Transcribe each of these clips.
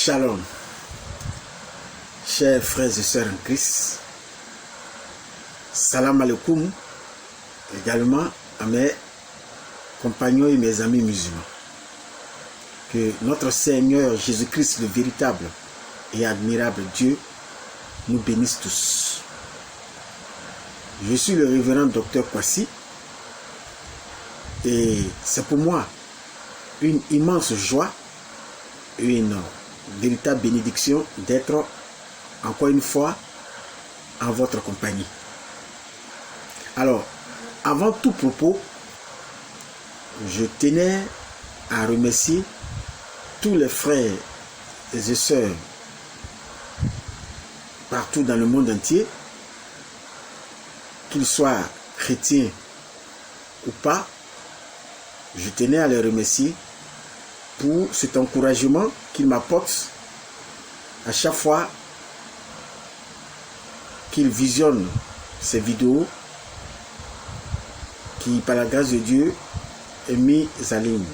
Shalom, chers frères et sœurs en Christ. Salam alaikum également à mes compagnons et mes amis musulmans. Que notre Seigneur Jésus-Christ, le véritable et admirable Dieu, nous bénisse tous. Je suis le révérend docteur Kwasi et c'est pour moi une immense joie, une véritable bénédiction d'être encore une fois en votre compagnie. Alors, avant tout propos, je tenais à remercier tous les frères et sœurs partout dans le monde entier, qu'ils soient chrétiens ou pas. Je tenais à les remercier pour cet encouragement qu'ils m'apportent à chaque fois qu'ils visionnent ces vidéos qui, par la grâce de Dieu, est mise à ligne.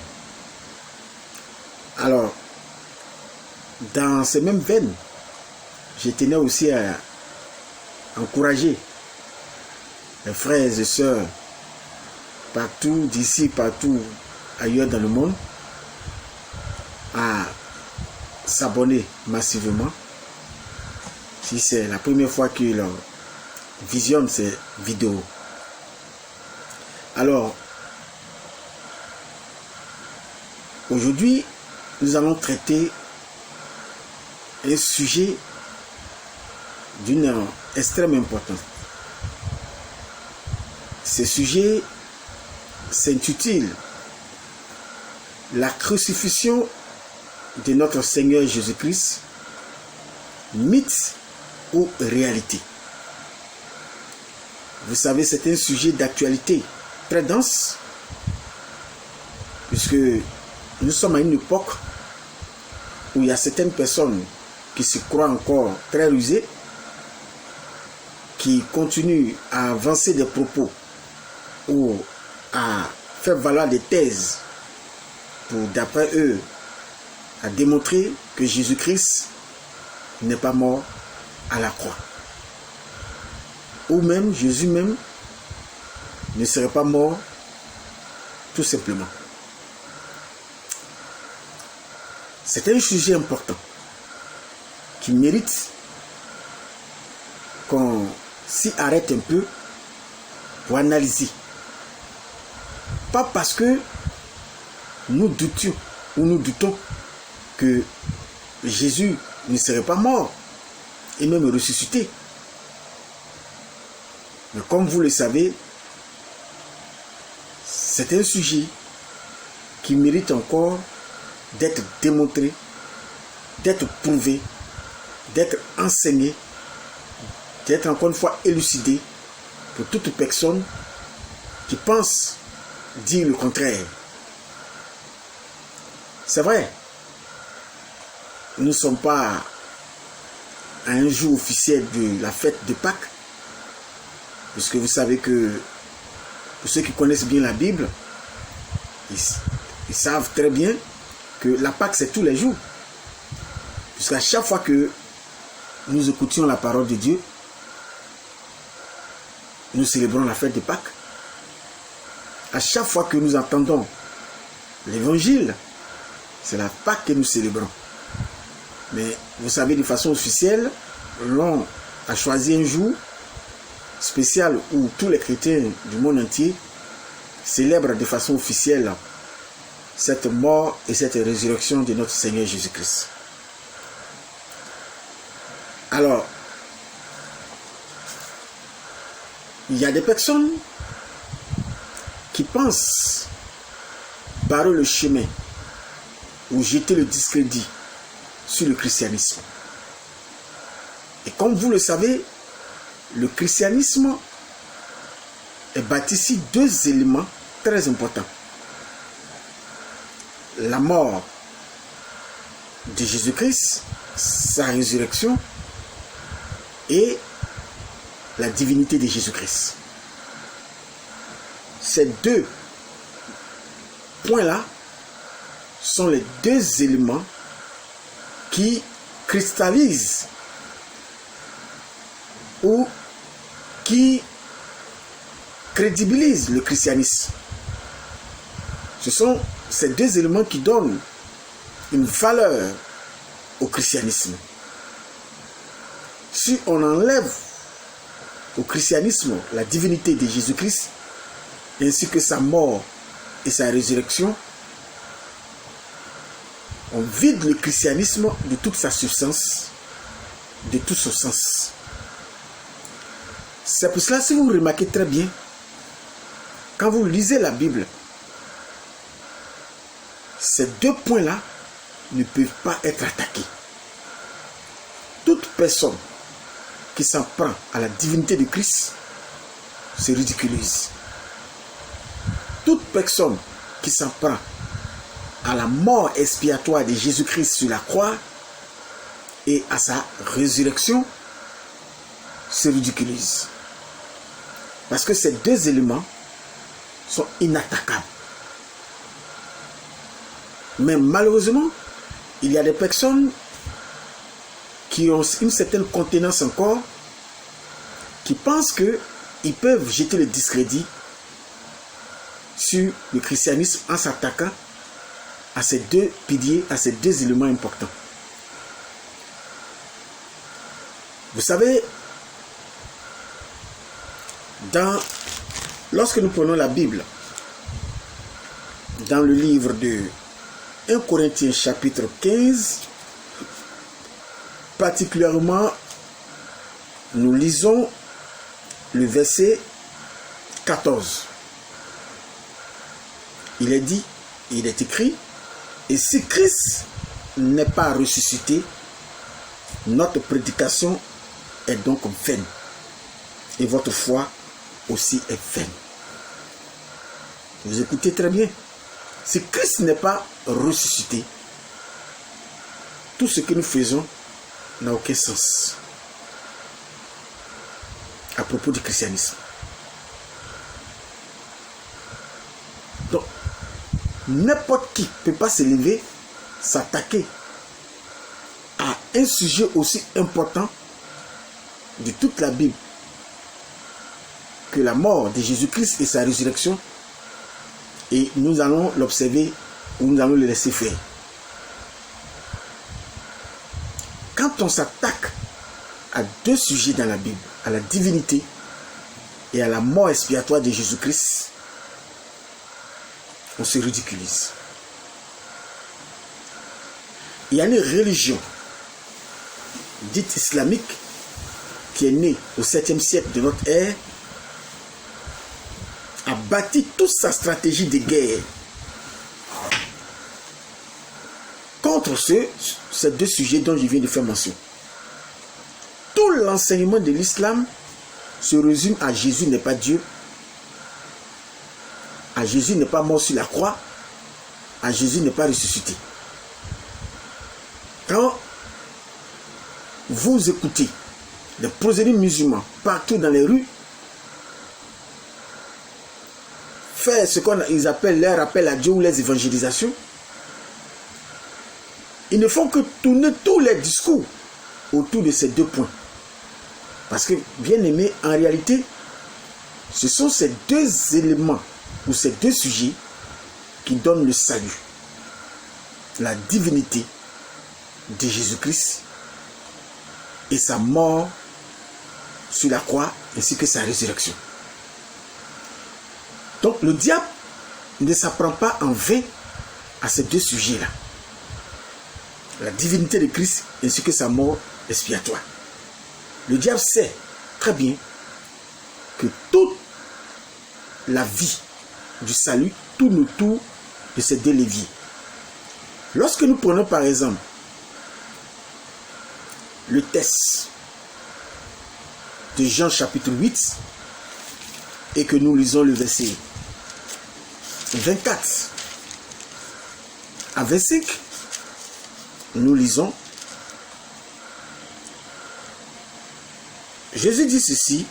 Alors, dans ces mêmes veines, je tenais aussi à encourager les frères et sœurs partout, d'ici, partout, ailleurs dans le monde, à s'abonner massivement. Si c'est la première fois qu'ils visionnent ces vidéos. Alors, aujourd'hui, nous allons traiter un sujet d'une extrême importance. Ce sujet s'intitule « La crucifixion de notre Seigneur Jésus-Christ, mythe ou réalité ?» Vous savez, c'est un sujet d'actualité très dense, puisque nous sommes à une époque où il y a certaines personnes qui se croient encore très rusées, qui continuent à avancer des propos ou à faire valoir des thèses pour, d'après eux, à démontrer que Jésus-Christ n'est pas mort à la croix. Ou même Jésus même ne serait pas mort tout simplement. C'est un sujet important qui mérite qu'on s'y arrête un peu pour analyser. Pas parce que nous doutions ou nous doutons que Jésus ne serait pas mort et même ressuscité. Mais comme vous le savez, c'est un sujet qui mérite encore d'être démontré, d'être prouvé, d'être enseigné, d'être encore une fois élucidé pour toute personne qui pense dire le contraire. C'est vrai, nous ne sommes pas à un jour officiel de la fête de Pâques, puisque vous savez que, pour ceux qui connaissent bien la Bible, ils savent très bien que la Pâque c'est tous les jours. Puisqu'à chaque fois que nous écoutions la parole de Dieu, nous célébrons la fête de Pâques. À chaque fois que nous entendons l'évangile, c'est la Pâque que nous célébrons. Mais vous savez, de façon officielle, l'on a choisi un jour spécial où tous les chrétiens du monde entier célèbrent de façon officielle cette mort et cette résurrection de notre Seigneur Jésus-Christ. Alors, il y a des personnes qui pensent barrer le chemin ou jeter le discrédit sur le christianisme. Et comme vous le savez, le christianisme est bâti sur deux éléments très importants. La mort de Jésus-Christ, sa résurrection et la divinité de Jésus-Christ. Ces deux points-là sont les deux éléments qui cristallise ou qui crédibilise le christianisme. Ce sont ces deux éléments qui donnent une valeur au christianisme. Si on enlève au christianisme la divinité de Jésus-Christ, ainsi que sa mort et sa résurrection, on vide le christianisme de toute sa substance, de tout son sens. C'est pour cela, si vous remarquez très bien, quand vous lisez la Bible, ces deux points-là ne peuvent pas être attaqués. Toute personne qui s'en prend à la divinité de Christ se ridiculise. Toute personne qui s'en prend à la mort expiatoire de Jésus-Christ sur la croix et à sa résurrection se ridiculise. Parce que ces deux éléments sont inattaquables. Mais malheureusement, il y a des personnes qui ont une certaine contenance encore, qui pensent qu'ils peuvent jeter le discrédit sur le christianisme en s'attaquant à ces deux piliers, à ces deux éléments importants. Vous savez, lorsque nous prenons la Bible, dans le livre de 1 Corinthiens chapitre 15, particulièrement, nous lisons le verset 14. Il est dit, il est écrit, et si Christ n'est pas ressuscité, notre prédication est donc vaine, et votre foi aussi est vaine. Vous écoutez très bien. Si Christ n'est pas ressuscité, tout ce que nous faisons n'a aucun sens à propos du christianisme. Donc, n'importe qui ne peut pas se lever, s'attaquer à un sujet aussi important de toute la Bible que la mort de Jésus-Christ et sa résurrection, et nous allons l'observer ou nous allons le laisser faire. Quand on s'attaque à deux sujets dans la Bible, à la divinité et à la mort expiatoire de Jésus-Christ, on se ridiculise. Il y a une religion dite islamique qui est née au 7e siècle de notre ère, a bâti toute sa stratégie de guerre contre ces deux sujets dont je viens de faire mention. Tout l'enseignement de l'islam se résume à Jésus n'est pas Dieu, à Jésus n'est pas mort sur la croix, à Jésus n'est pas ressuscité. Quand vous écoutez les prosélytes musulmans partout dans les rues faire ce qu'ils appellent leur appel à Dieu ou les évangélisations, ils ne font que tourner tous les discours autour de ces deux points. Parce que, bien aimé, en réalité, ce sont ces deux éléments ou ces deux sujets qui donnent le salut. La divinité de Jésus-Christ et sa mort sur la croix ainsi que sa résurrection. Donc le diable ne s'apprend pas en vain à ces deux sujets-là. La divinité de Christ ainsi que sa mort expiatoire. Le diable sait très bien que toute la vie du salut tourne autour de ces deux leviers. Lorsque nous prenons par exemple le texte de Jean chapitre 8 et que nous lisons le verset 24 à 25, nous lisons: Jésus dit ceci: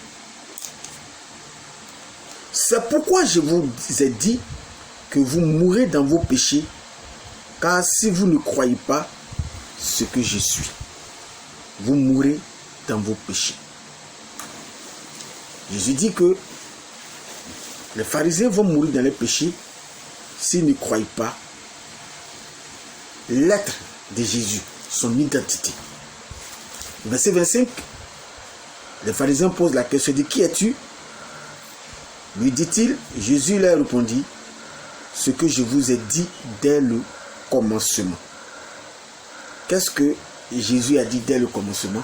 c'est pourquoi je vous ai dit que vous mourrez dans vos péchés, car si vous ne croyez pas ce que je suis. Vous mourrez dans vos péchés. Jésus dit que les pharisiens vont mourir dans les péchés s'ils ne croient pas l'être de Jésus, son identité. Verset 25, les pharisiens posent la question de qui es-tu? Lui dit-il, Jésus leur répondit, ce que je vous ai dit dès le commencement. Qu'est-ce que Jésus a dit dès le commencement?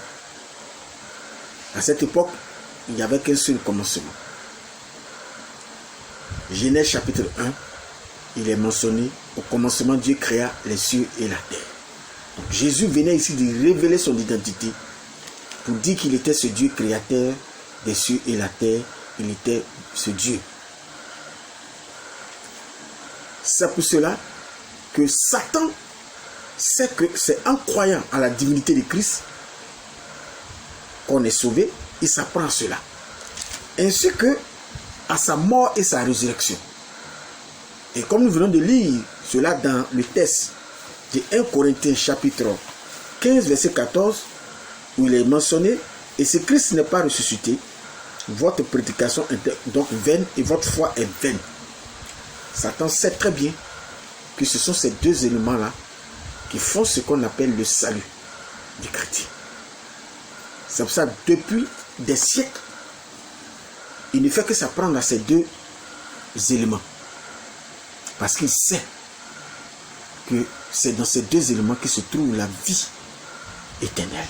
À cette époque, il n'y avait qu'un seul commencement. Genèse chapitre 1, il est mentionné, au commencement Dieu créa les cieux et la terre. Donc Jésus venait ici de révéler son identité pour dire qu'il était ce Dieu créateur des cieux et la terre. Il était ce Dieu. C'est pour cela que Satan sait que c'est en croyant à la divinité de Christ qu'on est sauvé. Il s'apprend à cela. Ainsi que à sa mort et sa résurrection. Et comme nous venons de lire cela dans le texte de 1 Corinthiens chapitre 15 verset 14 où il est mentionné, et si Christ n'est pas ressuscité, votre prédication est donc vaine et votre foi est vaine. Satan sait très bien que ce sont ces deux éléments-là qui font ce qu'on appelle le salut du chrétien. C'est pour ça que depuis des siècles, il ne fait que s'apprendre à ces deux éléments. Parce qu'il sait que c'est dans ces deux éléments que se trouve la vie éternelle.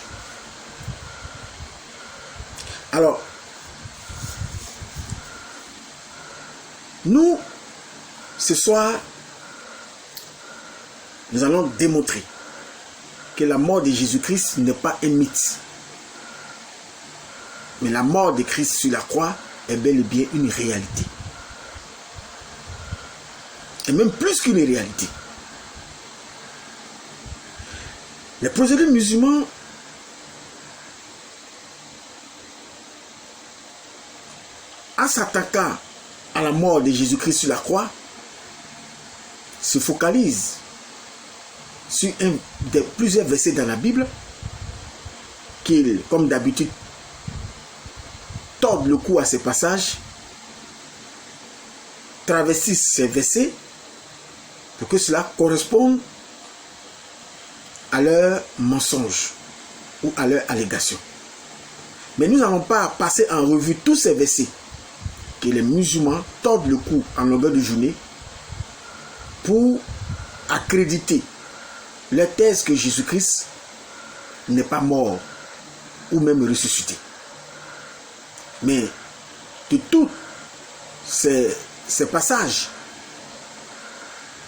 Alors, nous, ce soir, nous allons démontrer que la mort de Jésus-Christ n'est pas un mythe. Mais la mort de Christ sur la croix est bel et bien une réalité. Et même plus qu'une réalité. Les prosélytes musulmans en s'attaquant à la mort de Jésus-Christ sur la croix se focalisent sur plusieurs versets dans la Bible qu'ils, comme d'habitude, tordent le cou à ces passages, travestissent ces versets pour que cela corresponde à leur mensonge ou à leur allégation. Mais nous n'allons pas passer en revue tous ces versets que les musulmans tordent le cou en longueur de journée pour accréditer leur thèse que Jésus-Christ n'est pas mort ou même ressuscité. Mais de tous ces passages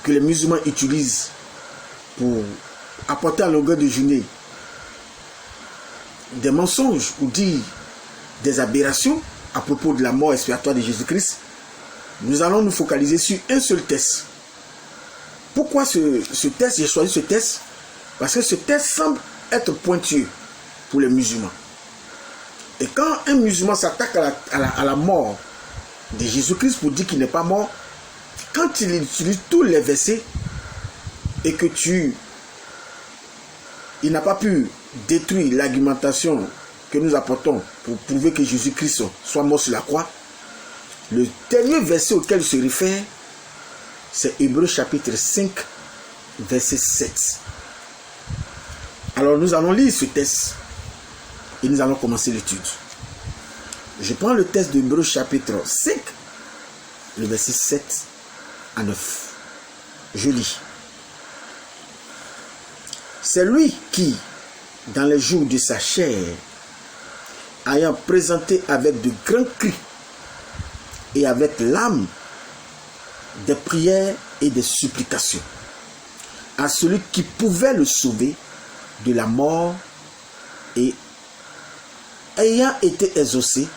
que les musulmans utilisent pour apporter à longueur de journée des mensonges ou dire des aberrations à propos de la mort expiatoire de Jésus-Christ, nous allons nous focaliser sur un seul texte. Pourquoi ce texte? J'ai choisi ce texte parce que ce texte semble être pointueux pour les musulmans. Et quand un musulman s'attaque à la mort de Jésus-Christ pour dire qu'il n'est pas mort, quand il utilise tous les versets et que il n'a pas pu détruire l'argumentation que nous apportons pour prouver que Jésus-Christ soit mort sur la croix, le dernier verset auquel il se réfère, c'est Hébreux chapitre 5, verset 7. Alors nous allons lire ce texte et nous allons commencer l'étude. Je prends le texte d'Hébreux chapitre 5, le verset 7 à 9. Je lis. C'est lui qui, dans les jours de sa chair, ayant présenté avec de grands cris et avec l'âme des prières et des supplications à celui qui pouvait le sauver de la mort, et ayant été exaucé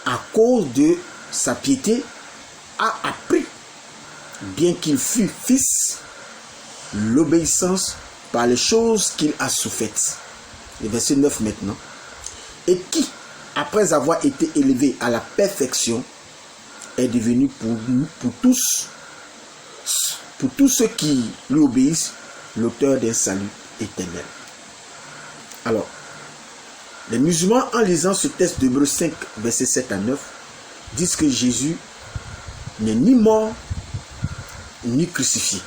à cause de sa piété, a appris, bien qu'il fût fils, l'obéissance par les choses qu'il a souffaites. Le verset 9 maintenant. Et qui, après avoir été élevé à la perfection, est devenu pour tous ceux qui lui obéissent, l'auteur d'un salut éternelle. Alors, les musulmans, en lisant ce texte d'Hébreux 5, versets 7 à 9, disent que Jésus n'est ni mort, ni crucifié.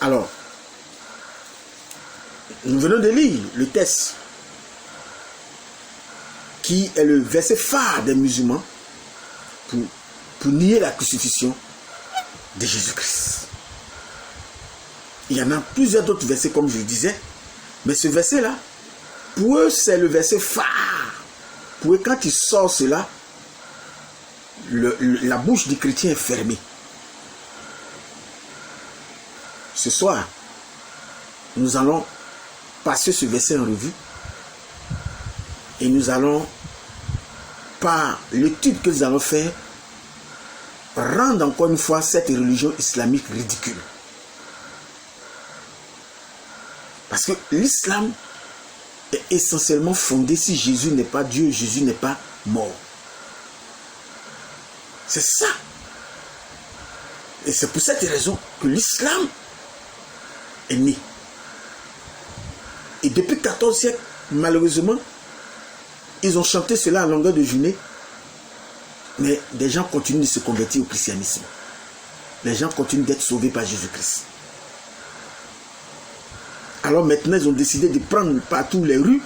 Alors, nous venons de lire le texte qui est le verset phare des musulmans pour nier la crucifixion de Jésus-Christ. Il y en a plusieurs autres versets, comme je le disais, mais ce verset-là, pour eux, c'est le verset phare. Pour eux, quand ils sortent cela, la bouche du chrétien est fermée. Ce soir, nous allons passer ce verset en revue et nous allons, par l'étude que nous allons faire, rendre encore une fois cette religion islamique ridicule. Parce que l'islam est essentiellement fondé, si Jésus n'est pas Dieu, Jésus n'est pas mort. C'est ça. Et c'est pour cette raison que l'islam est né. Et depuis 14 siècles, malheureusement, ils ont chanté cela à longueur de journée, mais des gens continuent de se convertir au christianisme. Les gens continuent d'être sauvés par Jésus-Christ. Alors maintenant, ils ont décidé de prendre partout les rues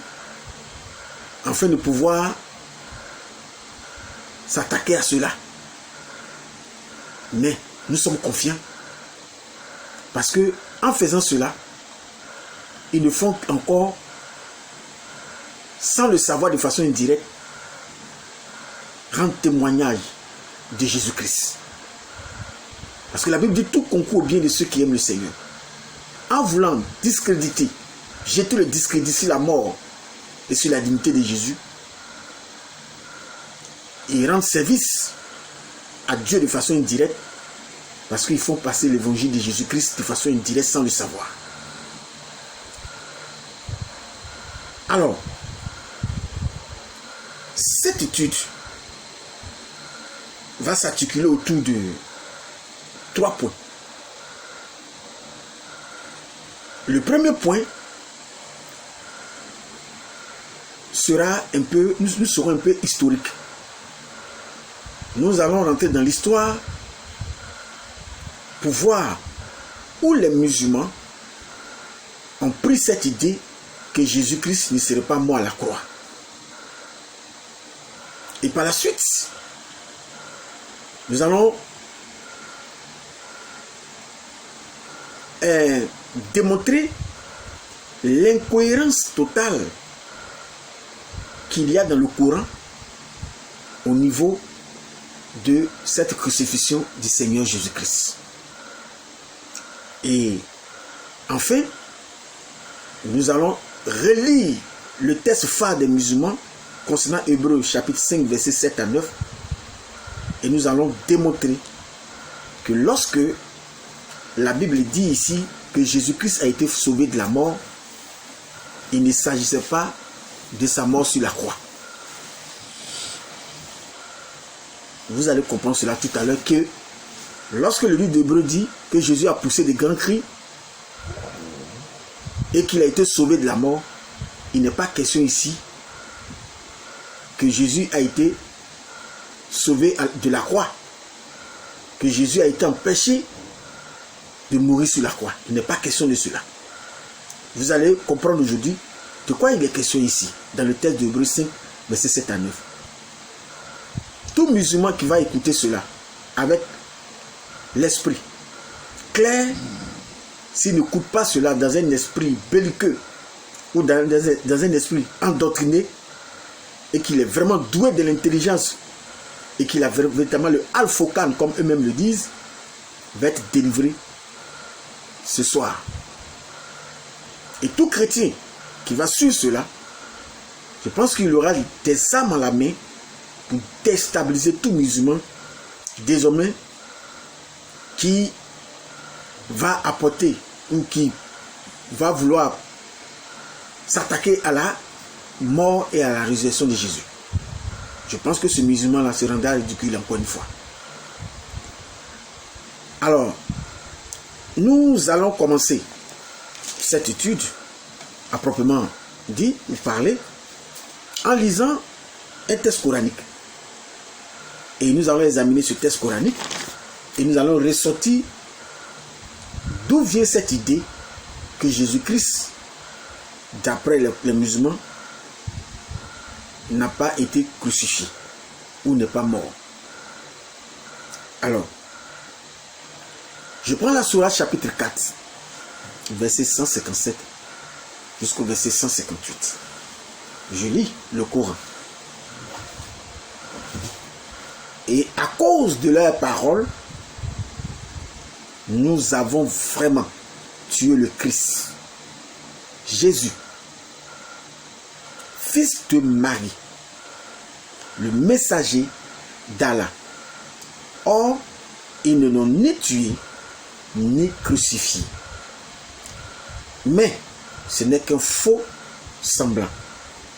afin de pouvoir s'attaquer à cela. Mais nous sommes confiants parce que en faisant cela, ils le font encore sans le savoir de façon indirecte, rendre témoignage de Jésus-Christ. Parce que la Bible dit tout concourt au bien de ceux qui aiment le Seigneur. En voulant discréditer, jeter le discrédit sur la mort et sur la dignité de Jésus, ils rendent service à Dieu de façon indirecte parce qu'ils font passer l'évangile de Jésus-Christ de façon indirecte sans le savoir. Alors, cette étude va s'articuler autour de 3 points. Le premier point sera un peu, nous serons un peu historiques. Nous allons rentrer dans l'histoire pour voir où les musulmans ont pris cette idée que Jésus-Christ ne serait pas mort à la croix. Et par la suite, nous allons démontrer l'incohérence totale qu'il y a dans le Coran au niveau de cette crucifixion du Seigneur Jésus-Christ. Et enfin, nous allons relire le texte phare des musulmans concernant Hébreux chapitre 5 versets 7 à 9 et nous allons démontrer que lorsque la Bible dit ici que Jésus-Christ a été sauvé de la mort, il ne s'agissait pas de sa mort sur la croix. Vous allez comprendre cela tout à l'heure que lorsque le livre d'Hébreux dit que Jésus a poussé des grands cris et qu'il a été sauvé de la mort, il n'est pas question ici que Jésus a été sauvé de la croix, que Jésus a été empêché de mourir sur la croix. Il n'est pas question de cela. Vous allez comprendre aujourd'hui de quoi il est question ici, dans le texte de Hébreux 5, versets 7 à 9. Tout musulman qui va écouter cela avec l'esprit clair, s'il n'écoute pas cela dans un esprit belliqueux ou dans un esprit endoctriné et qu'il est vraiment doué de l'intelligence et qu'il a véritablement le Al-Furqan, comme eux-mêmes le disent, va être délivré ce soir. Et tout chrétien qui va suivre cela, je pense qu'il aura des armes à la main pour déstabiliser tout musulman désormais qui va apporter ou qui va vouloir s'attaquer à la mort et à la résurrection de Jésus. Je pense que ce musulman-là se rendra ridicule encore une fois. Alors, nous allons commencer cette étude, à proprement dit, ou parler, en lisant un texte coranique. Et nous allons examiner ce texte coranique et nous allons ressortir d'où vient cette idée que Jésus-Christ, d'après les musulmans, n'a pas été crucifié ou n'est pas mort. Alors, je prends la sourate chapitre 4, verset 157 jusqu'au verset 158. Je lis le Coran. Et à cause de leurs paroles, nous avons vraiment tué le Christ, Jésus, fils de Marie, le messager d'Allah. Or, ils ne l'ont ni tué, ni crucifié. Mais ce n'est qu'un faux semblant.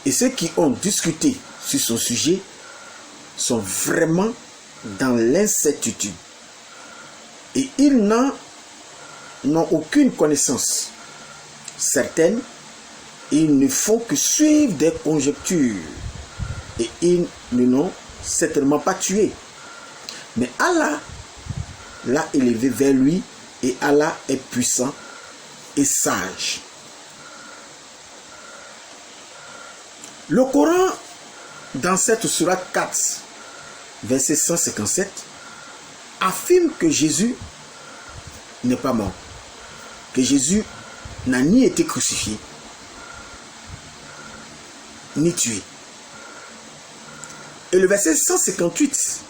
Et ceux qui ont discuté sur son sujet sont vraiment dans l'incertitude. Et ils n'ont aucune connaissance certaine. Ils ne font que suivre des conjectures. Et ils ne l'ont certainement pas tué. Mais Allah l'a élevé vers lui et Allah est puissant et sage. Le Coran, dans cette sourate 4, verset 157, affirme que Jésus n'est pas mort, que Jésus n'a ni été crucifié, ni tué. Et le verset 158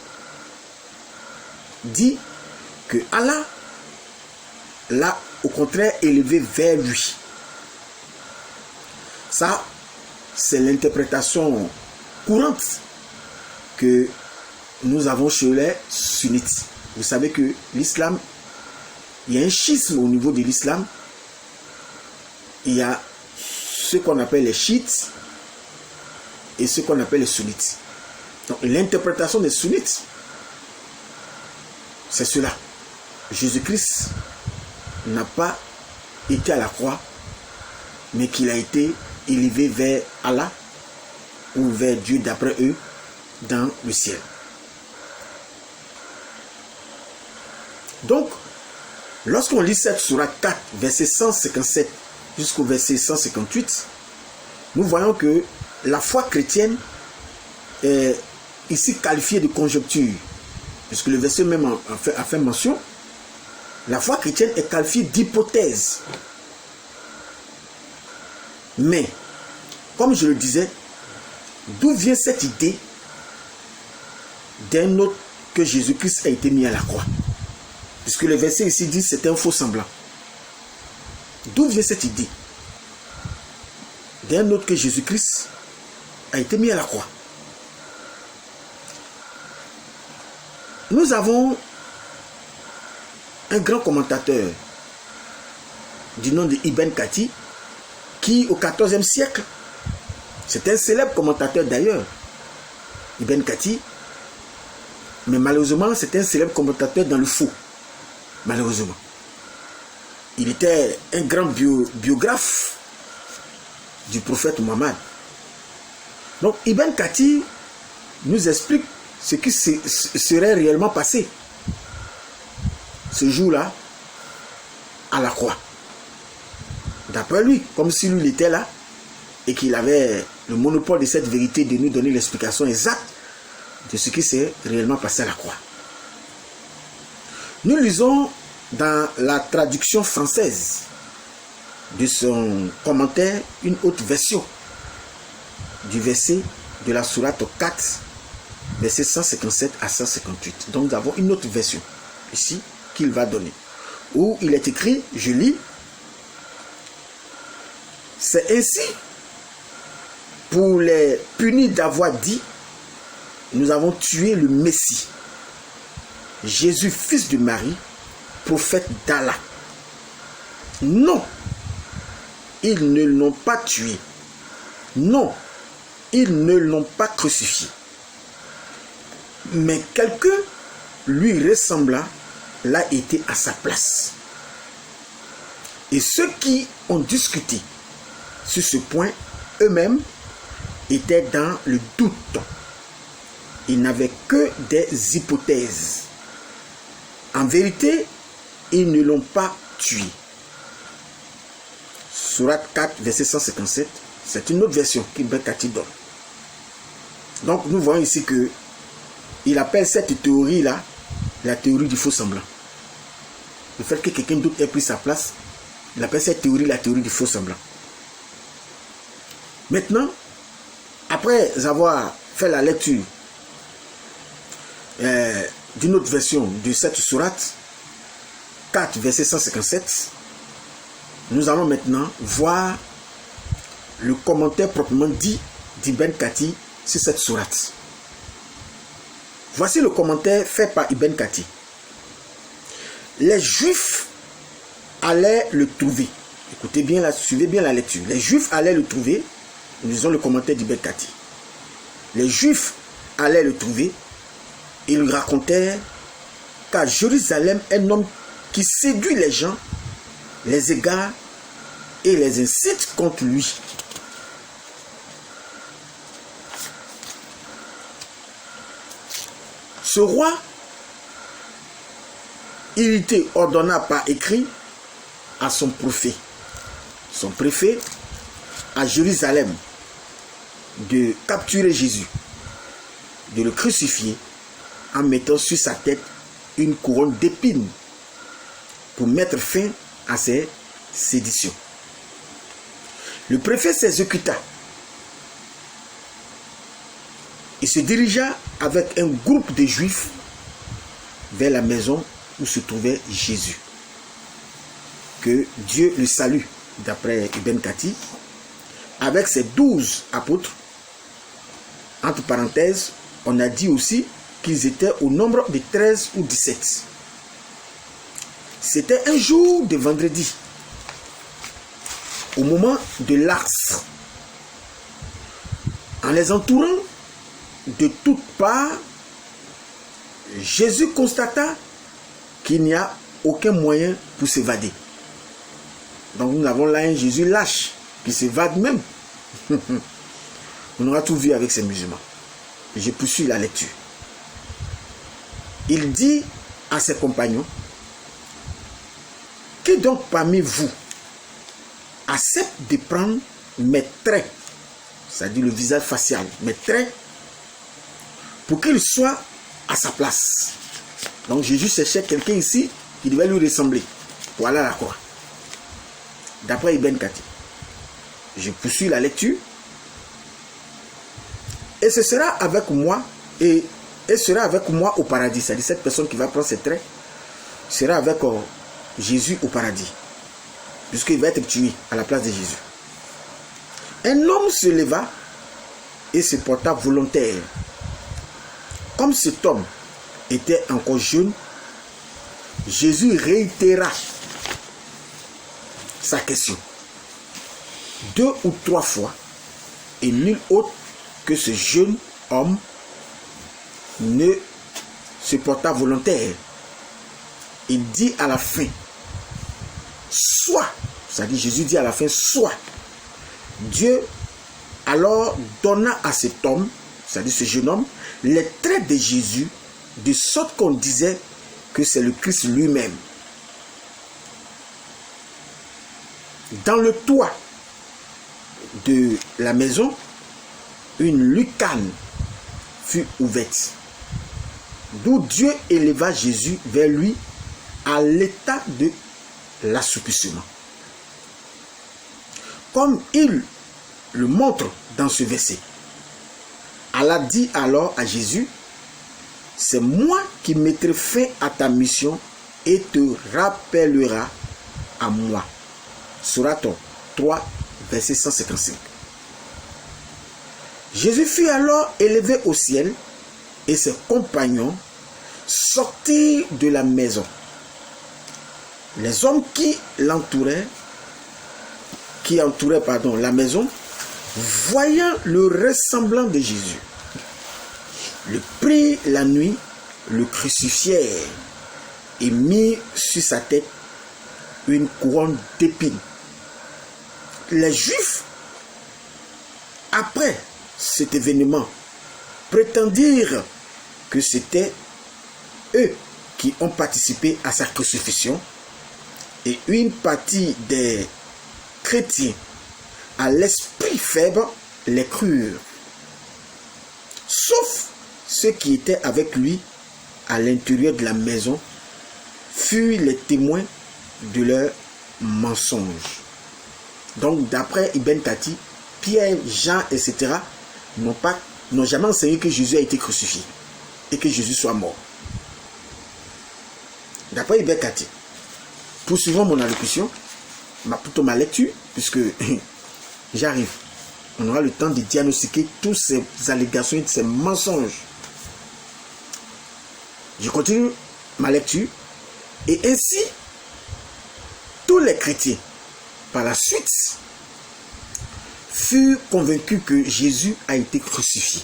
dit que Allah l'a au contraire élevé vers lui. Ça, c'est l'interprétation courante que nous avons chez les sunnites. Vous savez que l'islam, il y a un schisme au niveau de l'islam. Il y a ce qu'on appelle les chiites et ce qu'on appelle les sunnites. Donc l'interprétation des sunnites, c'est cela. Jésus-Christ n'a pas été à la croix, mais qu'il a été élevé vers Allah ou vers Dieu d'après eux dans le ciel. Donc, lorsqu'on lit cette sourate 4, verset 157 jusqu'au verset 158, nous voyons que la foi chrétienne est ici qualifiée de conjecture, puisque le verset même a fait mention. La foi chrétienne est qualifiée d'hypothèse. Mais, comme je le disais, d'où vient cette idée d'un autre que Jésus-Christ a été mis à la croix? Puisque le verset ici dit c'est un faux semblant. D'où vient cette idée d'un autre que Jésus-Christ a été mis à la croix? Nous avons un grand commentateur du nom de Ibn Kathir qui au XIVe siècle, c'est un célèbre commentateur d'ailleurs, Ibn Kathir, mais malheureusement c'est un célèbre commentateur dans le faux, malheureusement. Il était un grand biographe du prophète Mohammed. Donc Ibn Kathir nous explique ce qui serait réellement passé ce jour-là à la croix. D'après lui, comme si lui il était là et qu'il avait le monopole de cette vérité de nous donner l'explication exacte de ce qui s'est réellement passé à la croix. Nous lisons dans la traduction française de son commentaire une autre version du verset de la sourate 4, verset 157 à 158. Donc nous avons une autre version ici qu'il va donner, où il est écrit, je lis: c'est ainsi, pour les punis d'avoir dit, nous avons tué le Messie, Jésus, fils de Marie, prophète d'Allah. Non, ils ne l'ont pas tué. Non, ils ne l'ont pas crucifié. Mais quelqu'un lui ressemblant l'a été à sa place. Et ceux qui ont discuté sur ce point, eux-mêmes, étaient dans le doute. Ils n'avaient que des hypothèses. En vérité, ils ne l'ont pas tué. Sourate 4, verset 157, c'est une autre version qu'Ibn Kathir donne. Donc nous voyons ici que il appelle cette théorie-là la théorie du faux semblant. Le fait que quelqu'un d'autre ait pris sa place, il appelle cette théorie la théorie du faux semblant. Maintenant, après avoir fait la lecture d'une autre version de cette sourate 4, verset 157, nous allons maintenant voir le commentaire proprement dit d'Ibn Kathir sur cette sourate. Voici le commentaire fait par Ibn Kathir. Les Juifs allaient le trouver. Écoutez bien, suivez bien la lecture. Les Juifs allaient le trouver. Nous lisons le commentaire d'Ibn Kathir. Les Juifs allaient le trouver. Ils lui racontèrent qu'à Jérusalem, un homme qui séduit les gens, les égare et les incite contre lui. Ce roi, irrité, ordonna par écrit à son préfet à Jérusalem, de capturer Jésus, de le crucifier en mettant sur sa tête une couronne d'épines pour mettre fin à ses séditions. Le préfet s'exécuta. Il se dirigea avec un groupe de Juifs vers la maison où se trouvait Jésus. Que Dieu le salue, d'après Ibn Kathir, avec ses 12 apôtres. Entre parenthèses, on a dit aussi qu'ils étaient au nombre de 13 ou 17. C'était un jour de vendredi, au moment de l'Asr. En les entourant de toutes parts, Jésus constata qu'il n'y a aucun moyen pour s'évader. Donc nous avons là un Jésus lâche qui s'évade même. On aura tout vu avec ces musulmans. Je poursuis la lecture. Il dit à ses compagnons: qui donc parmi vous accepte de prendre mes traits, c'est-à-dire le visage facial, mes traits, pour qu'il soit à sa place. Donc Jésus cherchait quelqu'un ici qui devait lui ressembler pour aller à la croix. D'après Ibn Kathir. Je poursuis la lecture. Et ce sera avec moi, et sera avec moi au paradis. C'est-à-dire cette personne qui va prendre ses traits sera avec Jésus au paradis, puisqu'il va être tué à la place de Jésus. Un homme se leva et se porta volontaire. Comme cet homme était encore jeune, Jésus réitéra sa question 2 ou 3 fois, et nul autre que ce jeune homme ne se porta volontaire. Il dit à la fin, soit, c'est-à-dire Jésus dit à la fin, soit. Dieu alors donna à cet homme, c'est-à-dire ce jeune homme, les traits de Jésus, de sorte qu'on disait que c'est le Christ lui-même. Dans le toit de la maison, une lucarne fut ouverte, d'où Dieu éleva Jésus vers lui à l'état de l'assoupissement. Comme il le montre dans ce verset, Allah dit alors à Jésus: c'est moi qui mettrai fin à ta mission et te rappellera à moi. Sourate 3, verset 155. Jésus fut alors élevé au ciel et ses compagnons sortirent de la maison. Les hommes qui entouraient la maison, voyant le ressemblant de Jésus, le prirent la nuit, le crucifièrent et mirent sur sa tête une couronne d'épines. Les Juifs, après cet événement, prétendirent que c'était eux qui ont participé à sa crucifixion, et une partie des chrétiens à l'esprit faible les crurent, sauf ceux qui étaient avec lui à l'intérieur de la maison furent les témoins de leur mensonge. Donc d'après Ibn Tati, Pierre, Jean, etc. n'ont jamais enseigné que Jésus a été crucifié et que Jésus soit mort. D'après Ibn Tati, poursuivons mon allocution, plutôt ma lecture, puisque j'arrive. On aura le temps de diagnostiquer toutes ces allégations et ces mensonges. Je continue ma lecture. Et ainsi, tous les chrétiens, par la suite, furent convaincus que Jésus a été crucifié.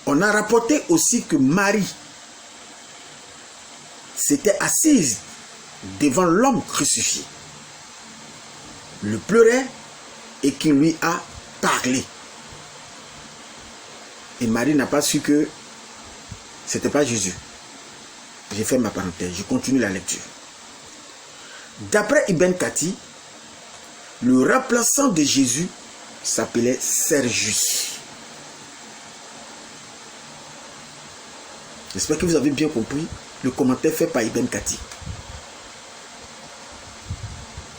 On a rapporté aussi que Marie s'était assise devant l'homme crucifié, le pleurait et qui lui a parlé. Et Marie n'a pas su que ce n'était pas Jésus. J'ai fait ma parenthèse, je continue la lecture. D'après Ibn Tati, le remplaçant de Jésus s'appelait Sergius. J'espère que vous avez bien compris le commentaire fait par Ibn Tati.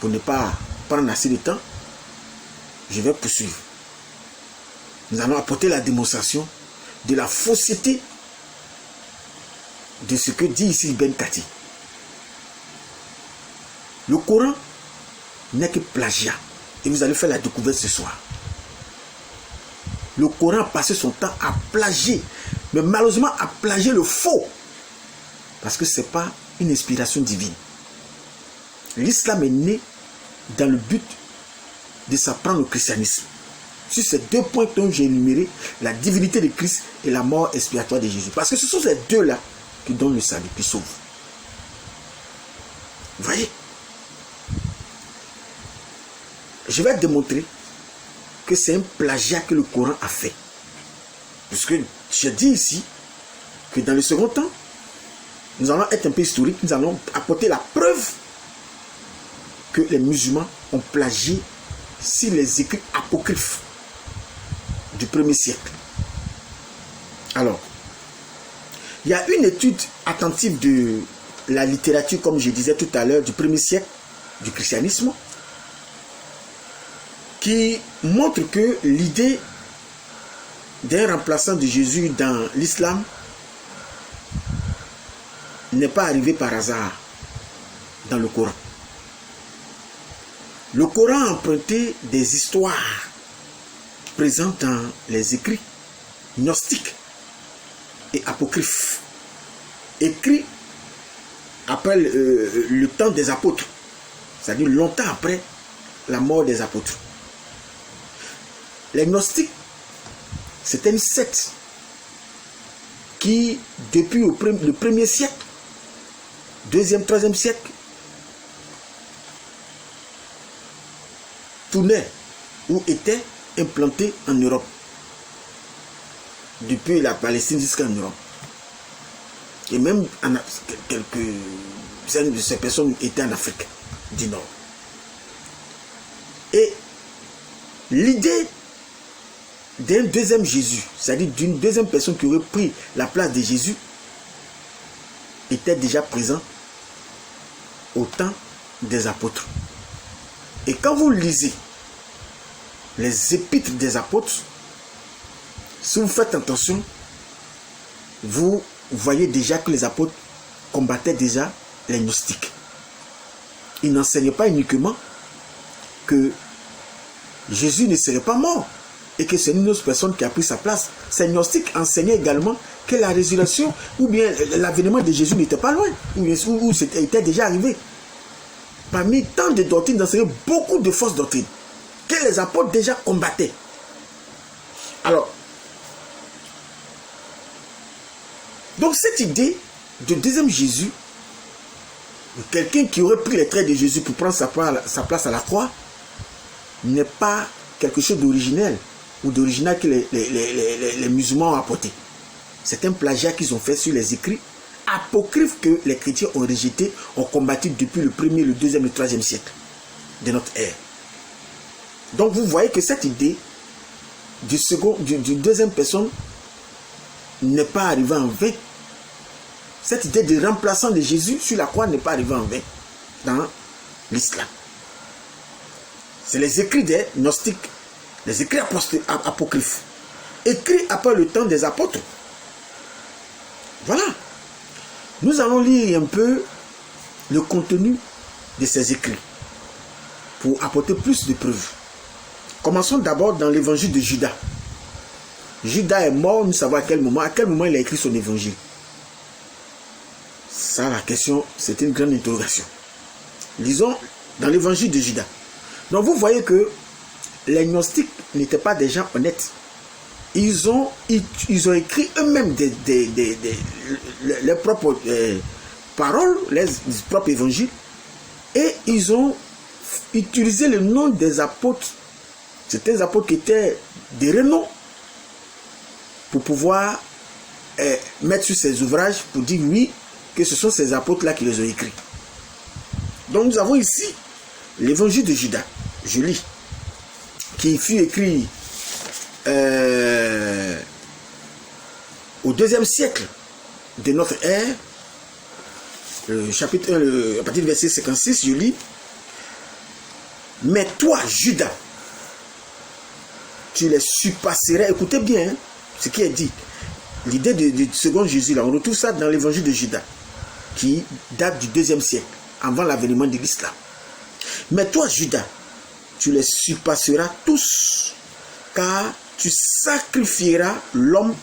Pour ne pas prendre assez de temps, je vais poursuivre. Nous allons apporter la démonstration de la fausseté de ce que dit ici Ibn Tati. Le Coran n'est que plagiat. Et vous allez faire la découverte ce soir. Le Coran a passé son temps à plagier, mais malheureusement à plagier le faux. Parce que ce n'est pas une inspiration divine. L'islam est né dans le but de s'apprendre au christianisme. Sur ces deux points dont j'ai énuméré, la divinité de Christ et la mort expiatoire de Jésus. Parce que ce sont ces deux-là qui donnent le salut, qui sauvent. Vous voyez? Je vais démontrer que c'est un plagiat que le Coran a fait. Puisque je dis ici que dans le second temps, nous allons être un peu historiques, nous allons apporter la preuve que les musulmans ont plagié sur les écrits apocryphes du 1er siècle. Alors, il y a une étude attentive de la littérature, comme je disais tout à l'heure, du 1er siècle du christianisme, qui montre que l'idée d'un remplaçant de Jésus dans l'islam n'est pas arrivée par hasard dans le Coran. Le Coran a emprunté des histoires présentes dans les écrits gnostiques et apocryphes, écrits après le temps des apôtres, c'est-à-dire longtemps après la mort des apôtres. Les gnostiques, c'était une secte qui, depuis le 1er siècle, 2e, 3e siècle, tournait ou était implanté en Europe. Depuis la Palestine jusqu'en Europe. Et même quelques-unes de ces personnes étaient en Afrique du Nord. Et l'idée d'un deuxième Jésus, c'est-à-dire d'une deuxième personne qui aurait pris la place de Jésus, était déjà présent au temps des apôtres. Et quand vous lisez les épîtres des apôtres, si vous faites attention, vous voyez déjà que les apôtres combattaient déjà les gnostiques. Ils n'enseignaient pas uniquement que Jésus ne serait pas mort et que c'est une autre personne qui a pris sa place. Ces gnostiques enseignaient également que la résurrection ou bien l'avènement de Jésus n'était pas loin, ou c'était déjà arrivé. Parmi tant de doctrines d'enseigner beaucoup de fausses doctrines que les apôtres déjà combattaient. Alors, donc cette idée de deuxième Jésus quelqu'un qui aurait pris les traits de Jésus pour prendre sa place à la croix n'est pas quelque chose d'originel ou d'original que les musulmans ont apporté. C'est un plagiat qu'ils ont fait sur les écrits apocryphes que les chrétiens ont rejetés, ont combattu depuis le 1er, le 2e, le 3e siècle de notre ère. Donc vous voyez que cette idée du deuxième personne n'est pas arrivée en vain. Cette idée de remplaçant de Jésus sur la croix n'est pas arrivée en vain dans l'islam. C'est les écrits des gnostiques, les écrits apocryphes, écrits après le temps des apôtres. Voilà. Nous allons lire un peu le contenu de ces écrits pour apporter plus de preuves. Commençons d'abord dans l'évangile de Judas. Judas est mort, nous savons à quel moment il a écrit son évangile. Ça, la question, c'est une grande interrogation. Lisons dans l'évangile de Judas. Donc vous voyez que les gnostiques n'étaient pas des gens honnêtes. Ils ont écrit eux-mêmes leurs propres paroles, les propres évangiles, et ils ont utilisé le nom des apôtres. C'était des apôtres qui étaient des renoms pour pouvoir mettre sur ces ouvrages pour dire oui, que ce sont ces apôtres-là qui les ont écrits. Donc nous avons ici l'évangile de Judas, je lis, qui fut écrit au 2e siècle de notre ère, chapitre 1, à partir du verset 56, je lis: mais toi, Judas, tu les surpasserais. Écoutez bien ce qui est dit. L'idée du second Jésus, là, on retrouve ça dans l'évangile de Judas, qui date du 2e siècle, avant l'avènement de l'islam. Mais toi, Judas, tu les surpasseras tous, car tu sacrifieras l'homme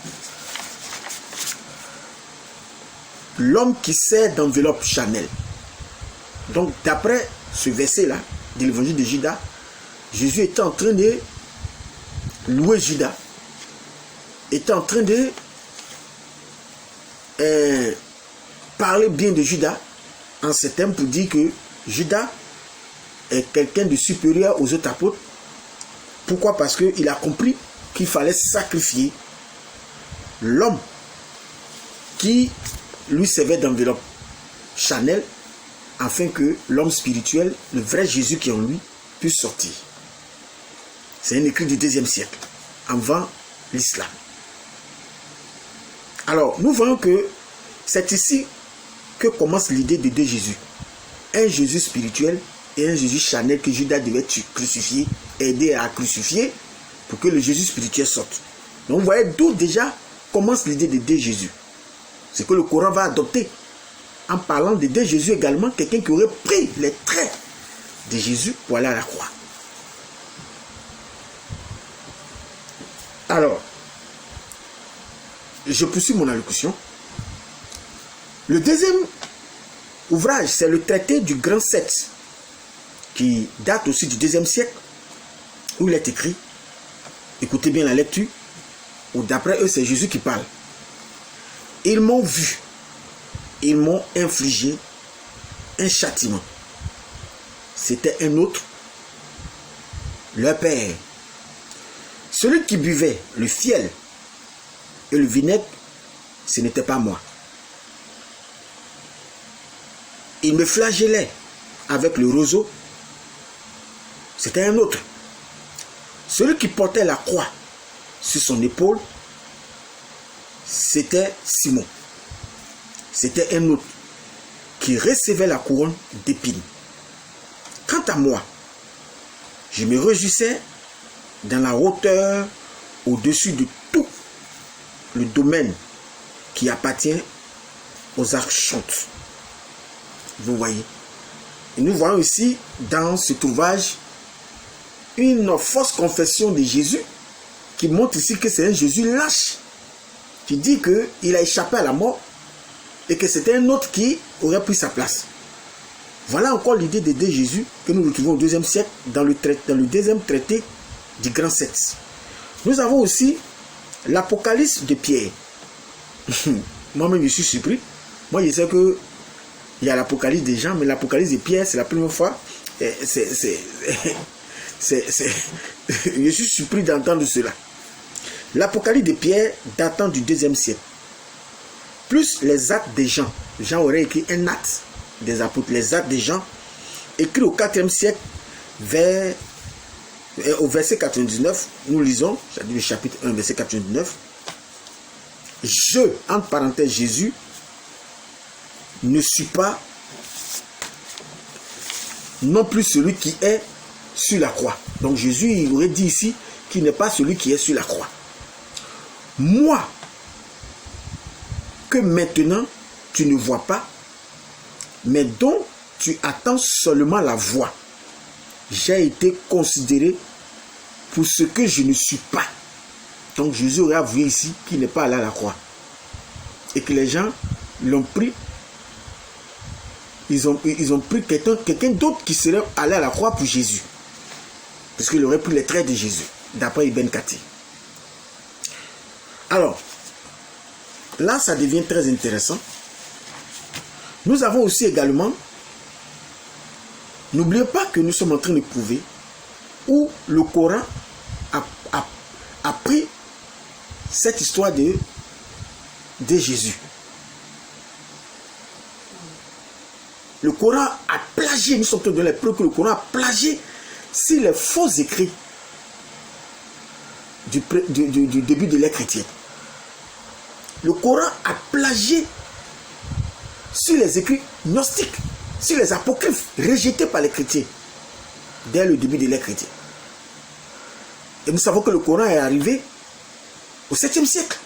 qui sert d'enveloppe Chanel. Donc, d'après ce verset-là, de l'évangile de Judas, Jésus était en train de louer Judas, était en train de parler bien de Judas en ces termes pour dire que Judas est quelqu'un de supérieur aux autres apôtres. Pourquoi? Parce qu'il a compris qu'il fallait sacrifier l'homme qui lui servait d'enveloppe Chanel afin que l'homme spirituel, le vrai Jésus qui est en lui, puisse sortir. C'est un écrit du 2e siècle, avant l'islam. Alors, nous voyons que c'est ici que commence l'idée de deux Jésus. Un Jésus spirituel et un Jésus Chanel que Judas devait crucifier, aider à crucifier pour que le Jésus spirituel sorte. Donc vous voyez d'où déjà commence l'idée de deux Jésus. C'est que le Coran va adopter en parlant de deux Jésus également, quelqu'un qui aurait pris les traits de Jésus pour aller à la croix. Alors, je poursuis mon allocution. Le deuxième ouvrage, c'est le traité du Grand Sept, qui date aussi du 2e siècle, où il est écrit, écoutez bien la lecture, où d'après eux, c'est Jésus qui parle. Ils m'ont vu, ils m'ont infligé un châtiment. C'était un autre, leur père. Celui qui buvait le fiel et le vinaigre, ce n'était pas moi. Il me flagellait avec le roseau, c'était un autre. Celui qui portait la croix sur son épaule, c'était Simon. C'était un autre qui recevait la couronne d'épines. Quant à moi, je me réjouissais dans la hauteur au-dessus de tout le domaine qui appartient aux archontes. Vous voyez. Et nous voyons ici, dans cet ouvrage, une fausse confession de Jésus qui montre ici que c'est un Jésus lâche, qui dit qu'il a échappé à la mort et que c'était un autre qui aurait pris sa place. Voilà encore l'idée de deux Jésus que nous retrouvons au 2e siècle dans le 2e traité du Grand Sept. Nous avons aussi l'Apocalypse de Pierre. Moi-même, je suis surpris. Moi, je sais que Il y a l'Apocalypse des Jean, mais l'Apocalypse de Pierre, c'est la première fois. Je suis surpris d'entendre cela. L'Apocalypse de Pierre datant du 2e siècle. Plus les actes des Jean. Jean aurait écrit un acte des apôtres. Les actes des Jean, écrit au 4e siècle, au verset 99, nous lisons, c'est-à-dire le chapitre 1, verset 99. Je, entre parenthèses, Jésus, ne suis pas non plus celui qui est sur la croix. Donc Jésus, il aurait dit ici qu'il n'est pas celui qui est sur la croix. Moi, que maintenant tu ne vois pas, mais dont tu attends seulement la voix, j'ai été considéré pour ce que je ne suis pas. Donc Jésus aurait avoué ici qu'il n'est pas allé à la croix. Et que les gens l'ont pris. Ils ont pris quelqu'un d'autre qui serait allé à la croix pour Jésus. Parce qu'il aurait pris les traits de Jésus, d'après Ibn Kathir. Alors, là, ça devient très intéressant. Nous avons aussi également, n'oubliez pas que nous sommes en train de prouver où le Coran a pris cette histoire de Jésus. Le Coran a plagié, nous sommes en train de les preuves que le Coran a plagié sur les faux écrits du début de l'ère chrétienne. Le Coran a plagié sur les écrits gnostiques, sur les apocryphes rejetés par les chrétiens dès le début de l'ère chrétienne. Et nous savons que le Coran est arrivé au 7e siècle.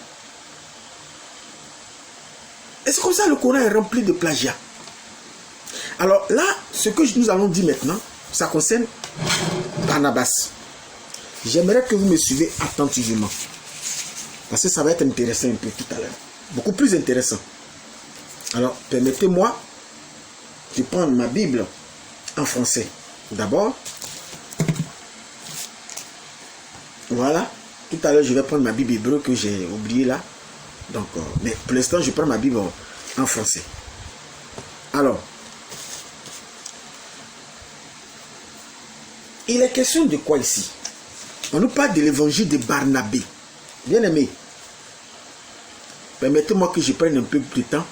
Et c'est comme ça que le Coran est rempli de plagiat. Alors là, ce que nous allons dire maintenant, ça concerne Barnabas. J'aimerais que vous me suivez attentivement. Parce que ça va être intéressant un peu tout à l'heure. Beaucoup plus intéressant. Alors, permettez-moi de prendre ma Bible en français. D'abord, voilà. Tout à l'heure, je vais prendre ma Bible hébreu que j'ai oublié là. Donc, mais pour l'instant, je prends ma Bible en français. Alors, il est question de quoi ici? On nous parle de l'évangile de Barnabé. Bien aimé, permettez-moi que je prenne un peu de temps,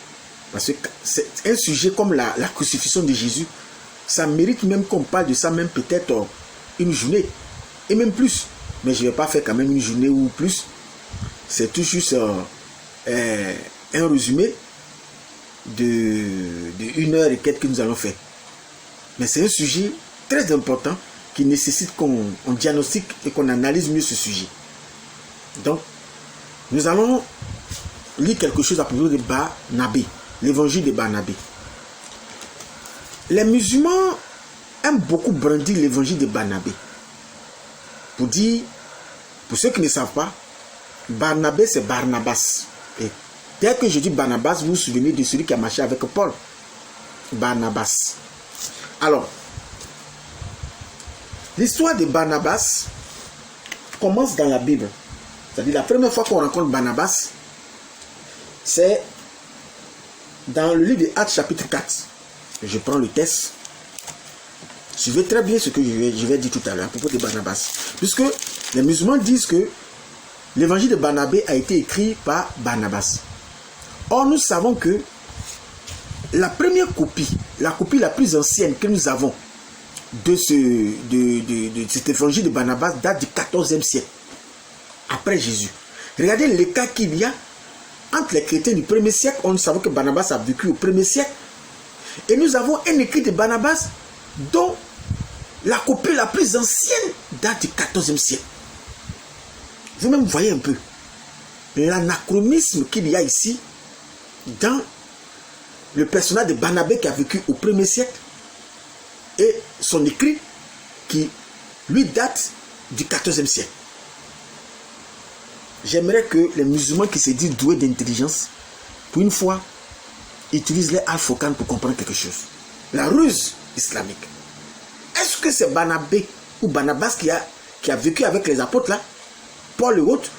parce que c'est un sujet comme la crucifixion de Jésus. Ça mérite même qu'on parle de ça, même peut-être une journée, et même plus. Mais je ne vais pas faire quand même une journée ou plus. C'est tout juste un résumé de 1 heure et quelques que nous allons faire. Mais c'est un sujet très important qui nécessite qu'on diagnostique et qu'on analyse mieux ce sujet. Donc, nous allons lire quelque chose à propos de Barnabé, l'évangile de Barnabé. Les musulmans aiment beaucoup brandir l'évangile de Barnabé. Pour dire, pour ceux qui ne savent pas, Barnabé c'est Barnabas. Et dès que je dis Barnabas, vous vous souvenez de celui qui a marché avec Paul. Barnabas. Alors, l'histoire de Barnabas commence dans la Bible. C'est-à-dire la première fois qu'on rencontre Barnabas, c'est dans le livre de Actes chapitre 4. Je prends le texte. Suivez très bien ce que je vais dire tout à l'heure à propos de Barnabas. Puisque les musulmans disent que l'évangile de Barnabé a été écrit par Barnabas. Or, nous savons que la première copie, la copie la plus ancienne que nous avons de cet évangile de Barnabas date du 14e siècle, après Jésus. Regardez l'écart qu'il y a entre les chrétiens du 1er siècle. On savait que Barnabas a vécu au 1er siècle. Et nous avons un écrit de Barnabas dont la copie la plus ancienne date du 14e siècle. Vous-même voyez un peu l'anachronisme qu'il y a ici dans le personnage de Barnabé qui a vécu au 1er siècle et son écrit qui lui date du 14e siècle. J'aimerais que les musulmans qui se disent doués d'intelligence, pour une fois, utilisent les Al-Furqan pour comprendre quelque chose. La ruse islamique. Est-ce que c'est Barnabé ou Barnabas qui a vécu avec les apôtres là, Paul et autres,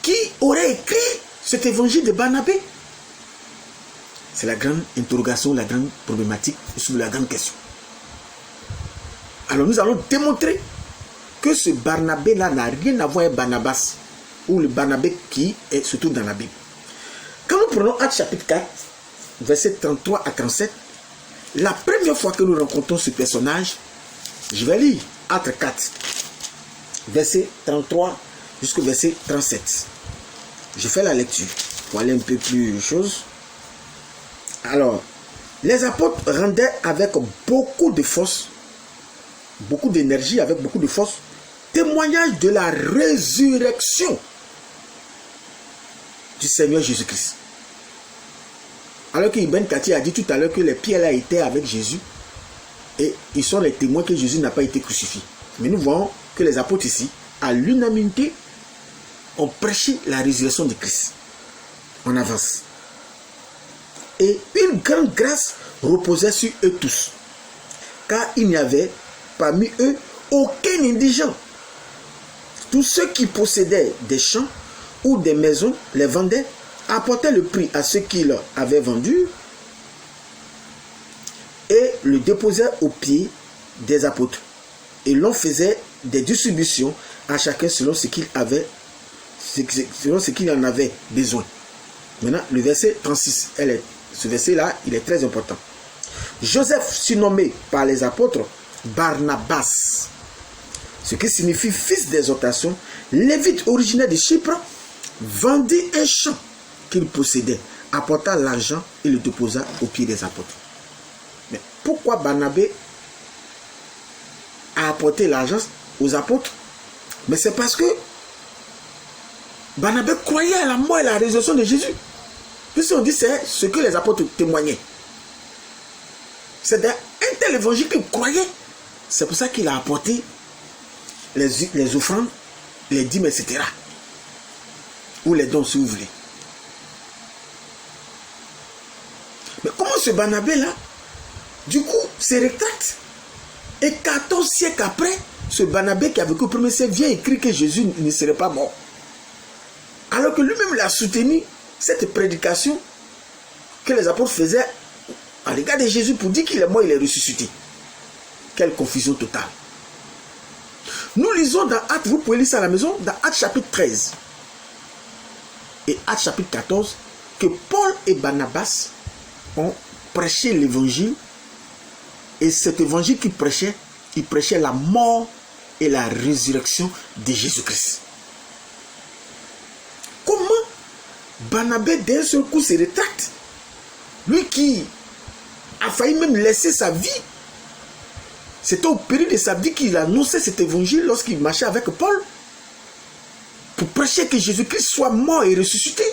qui aurait écrit cet évangile de Barnabé? C'est la grande interrogation, la grande problématique, sur la grande question. Alors nous allons démontrer que ce Barnabé-là n'a rien à voir avec Barnabas, ou le Barnabé qui est surtout dans la Bible. Quand nous prenons Actes chapitre 4, versets 33 à 37, la première fois que nous rencontrons ce personnage, je vais lire Actes 4, verset 33 jusqu'au verset 37. Je fais la lecture pour aller un peu plus chose. Alors, les apôtres rendaient avec beaucoup de force, beaucoup d'énergie, avec beaucoup de force, témoignage de la résurrection du Seigneur Jésus-Christ. Alors que Ibn Kati a dit tout à l'heure que les pierres là étaient avec Jésus et ils sont les témoins que Jésus n'a pas été crucifié. Mais nous voyons que les apôtres ici, à l'unanimité, ont prêché la résurrection de Christ. On avance. Et une grande grâce reposait sur eux tous, car il n'y avait parmi eux aucun indigent. Tous ceux qui possédaient des champs ou des maisons les vendaient, apportaient le prix à ceux qui leur avaient vendu et le déposaient aux pieds des apôtres. Et l'on faisait des distributions à chacun selon ce qu'il avait, selon ce qu'il en avait besoin. Maintenant, le verset 36, ce verset-là, il est très important. Joseph, surnommé par les apôtres Barnabas, ce qui signifie fils d'exhortation, lévite originaire de Chypre, vendit un champ qu'il possédait, apporta l'argent et le déposa aux pieds des apôtres. Mais pourquoi Barnabé a apporté l'argent aux apôtres? Mais c'est parce que Barnabé croyait à la mort et à la résurrection de Jésus. Puisqu'on dit c'est ce que les apôtres témoignaient. C'est un tel évangile qu'il croyait. C'est pour ça qu'il a apporté les offrandes, les dîmes, etc. Ou les dons, si vous voulez. Mais comment ce Barnabé-là, du coup, se rétracte? Et 14 siècles après, ce Barnabé qui a vécu au premier siècle vient écrire que Jésus ne serait pas mort. Alors que lui-même l'a soutenu, cette prédication que les apôtres faisaient à l'égard de Jésus pour dire qu'il est mort, il est ressuscité. Quelle confusion totale. Nous lisons dans Actes, vous pouvez lire ça à la maison, dans Actes chapitre 13 et Actes chapitre 14, que Paul et Barnabas ont prêché l'évangile. Et cet évangile qu'ils prêchaient, ils prêchaient la mort et la résurrection de Jésus-Christ. Comment Barnabé d'un seul coup se rétracte? Lui qui a failli même laisser sa vie. C'était au péril de sa vie qu'il annonçait cet évangile lorsqu'il marchait avec Paul. Pour prêcher que Jésus-Christ soit mort et ressuscité.